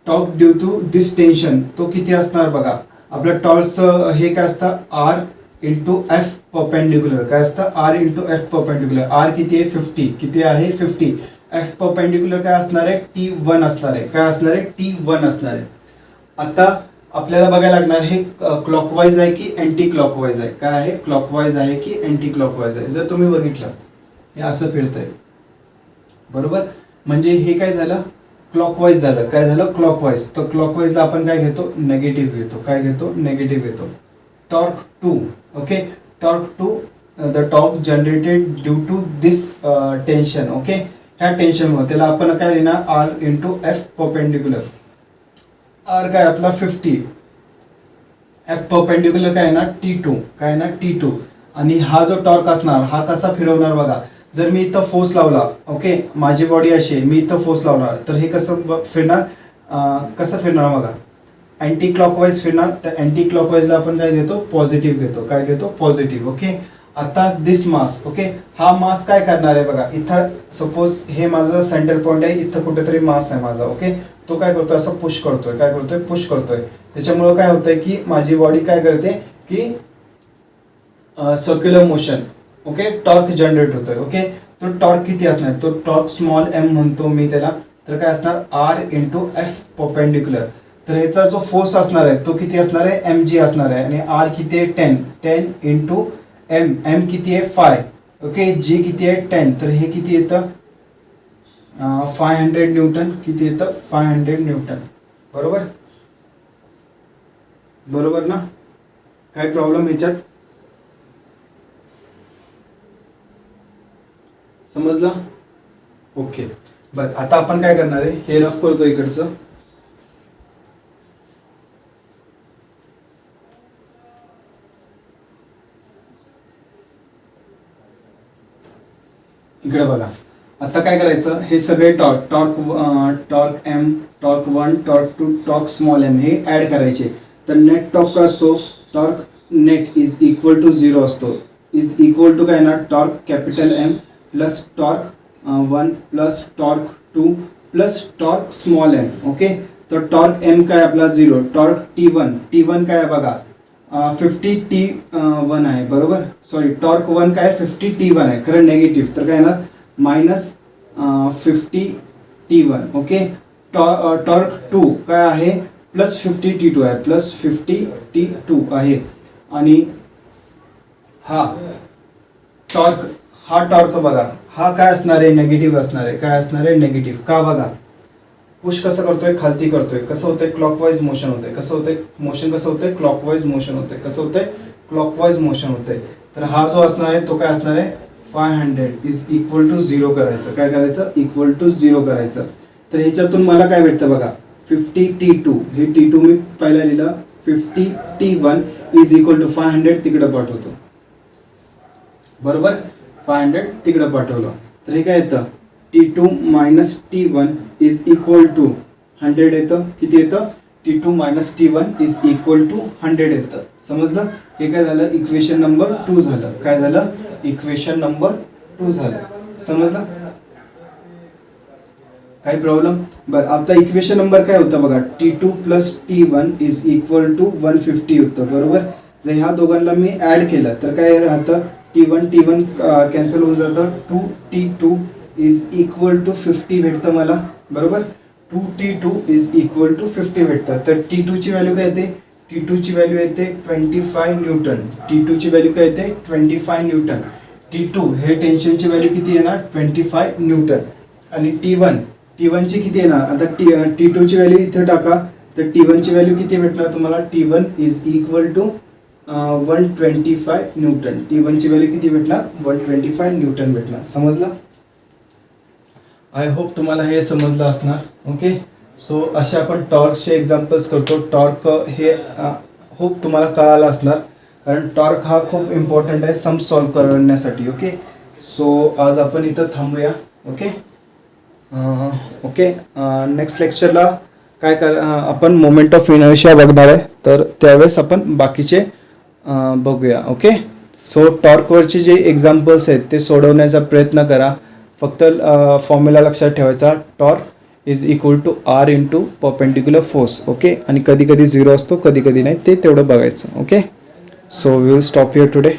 torque due to this tension तो किती असणार बघा. आपलं टॉर्कचं हे काय असतं R इंटू एफ परपेंडिक्युलर. काय असतं R into F perpendicular. R किती आहे 50. किती आहे 50. एफ परपेंडिक्युलर काय असणार आहे T1 असणार आहे. काय असणार आहे T1 असणार आहे. आता आपल्याला बघायला लागणार हे क्लॉकवाईज आहे की अँटी क्लॉकवाईज आहे. काय आहे क्लॉकवाईज आहे की अँटी क्लॉकवाईज आहे. जर तुम्ही बघितलं हे असं फिरतंय बरोबर, म्हणजे हे काय झालं क्लॉकवाईज झालं. काय झालं क्लॉकवाईज. तर क्लॉकवाईजला आपण काय घेतो नेगेटिव्ह घेतो. काय घेतो नेगेटिव्ह घेतो. Torque 2 okay. Torque 2 the torque generated due to this tension okay. ह्या टेन्शनमुळे त्याला आपण काय लिहिणार R into F perpendicular. R काय आपला 50. एफ परपेंडिक्युलर काय आहे ना T2. काय आहे ना T2. आणि हा जो टॉर्क असणार हा कसा फिरवणार बघा. जर मी इथं फोर्स लावला ओके, माझी बॉडी अशी आहे, मी इथं फोर्स लावणार तर हे कसं फिरणार. कसं फिरणार बघा अँटी क्लॉकवाईज फिरणार. तर अँटी क्लॉकवाईजला आपण काय घेतो पॉझिटिव्ह घेतो. काय घेतो पॉझिटिव्ह ओके. आता दिस मास ओके, हा मास काय करणार आहे बघा. इथं सपोज हे माझं सेंटर पॉईंट आहे, इथं कुठेतरी मास आहे माझा ओके. तो काय करतोय असं पुश करतोय. काय करतोय पुश करतोय. त्याच्यामुळे काय होतंय की माझी बॉडी काय करते की circular motion okay torque generate होतोय ओके. तो टॉर्क किती असणार तो टॉर्क स्मॉल m म्हणतो मी त्याला. तर काय असणार R इंटू एफ परपेंडिक्युलर. तर ह्याचा जो फोर्स असणार आहे तो किती असणार आहे mg असणार आहे. आणि R किती आहे 10 इंटू m किती आहे 5 ओके. g किती आहे 10. तर हे किती येतं 500 न्यूटन. किती येतं 500 न्यूटन बरोबर. बरोबर ना. काय प्रॉब्लेम ह्याच्यात समजलं ओके. बर आता आपण काय करणार आहे हे रफ करतो इकडचं. इकडे बघा आता काय करायचं हे सगळे torque m torque 1 torque 2 torque small m हे ऍड करायचे. तर नेट टॉर्क असतो torque net is equal to 0 असतो. इज इक्वल टू काय ना torque capital M plus torque 1 plus torque 2 plus torque small m okay. तर टॉर्क m काय आपला 0. टॉर्क T1 काय आहे बघा 50 T1 आहे बरोबर. सॉरी टॉर्क 1 काय 50 T1 आहे खरं नेगेटिव्ह. तर काय येणार मायनस 50 T1 ओके. टॉर्क 2 काय आहे प्लस 50 T2 आहे. प्लस 50 T2 आहे. आणि हा टॉर्क बघा हा काय असणार आहे नेगेटिव्ह असणार आहे. काय असणार आहे नेगेटिव्ह. का बघा पुश कसं करतोय खालती करतोय. कसं होतंय क्लॉकवाईज मोशन होतंय. कसं होतंय मोशन कसं होतंय क्लॉकवाईज मोशन होतंय. कसं होतंय क्लॉकवाईज मोशन होतंय. तर हा जो असणार आहे तो काय असणार आहे 500 इज इक्वल टू 0 करायचं. काय करायचं इक्वल टू 0 करायचं. तर ह्याच्यातून मला काय भेटतं बघा 50 T2 हे T2 मी पहिला लिहिलं 50 T1 इज इक्वल टू 500 तिकडे पाठवतो बरोबर. 500 तिकडे पाठवलं तर हे काय येतं T2 minus T1 is equal to 100 येतं. किती येतं T2 minus T1 is equal to 100 येतं. समजलं. हे काय झालं इक्वेशन नंबर 2 झालं. काय झालं इक्वेशन नंबर 2 झालं. समजलं. काही प्रॉब्लेम. बरं आता इक्वेशन नंबर काय होतं बघा T2 plus T1 is equal to 150 होतं बरोबर. जर ह्या दोघांना मी ऍड केलं तर काय राहतं T1 कॅन्सल होऊन जातं. 2T2 इज इक्वल टू 50 भेटतं मला बरोबर. 2T2 इज इक्वल टू 50 भेटतं. तर T2 ची व्हॅल्यू काय येते T2 ची व्हॅल्यू येते 25 न्यूटन. T2 ची व्हॅल्यू काय येते 25 न्यूटन. T2 हे टेन्शनची व्हॅल्यू किती येणार 25 न्यूटन. आणि T1 ची किती येणार आता T2 ची व्हॅल्यू इथे टाका. तर T1 ची व्हॅल्यू किती भेटणार तुम्हाला T1 is equal to 125 Newton. T1 ची व्हॅल्यू किती भेटणार 125 न्यूटन भेटणार. समजलं. आय होप तुम्हाला हे समजलं असणार ओके. सो असे आपण टॉर्कचे एक्झाम्पल्स करतो. टॉर्क हे होप तुम्हाला कळालं असणार कारण टॉर्क हा खूप इम्पॉर्टंट आहे सम सॉल्व करण्यासाठी ओके. सो आज आपण इथं थांबूया ओके. ओके नेक्स्ट लेक्चरला काय आपण मोमेंट ऑफ इनर्शिया बघणार आहे. तर त्यावेळेस आपण बाकीचे बघूया ओके. सो टॉर्कवरचे जे एक्झाम्पल्स आहेत ते सोडवण्याचा प्रयत्न करा. फक्त फॉर्म्युला लक्षात ठेवायचा torque is equal to R into perpendicular force. Okay, आणि कधी कधी झिरो असतो, कधी कधी नाही, ते तेवढं बघायचं. Okay, so we will stop here today.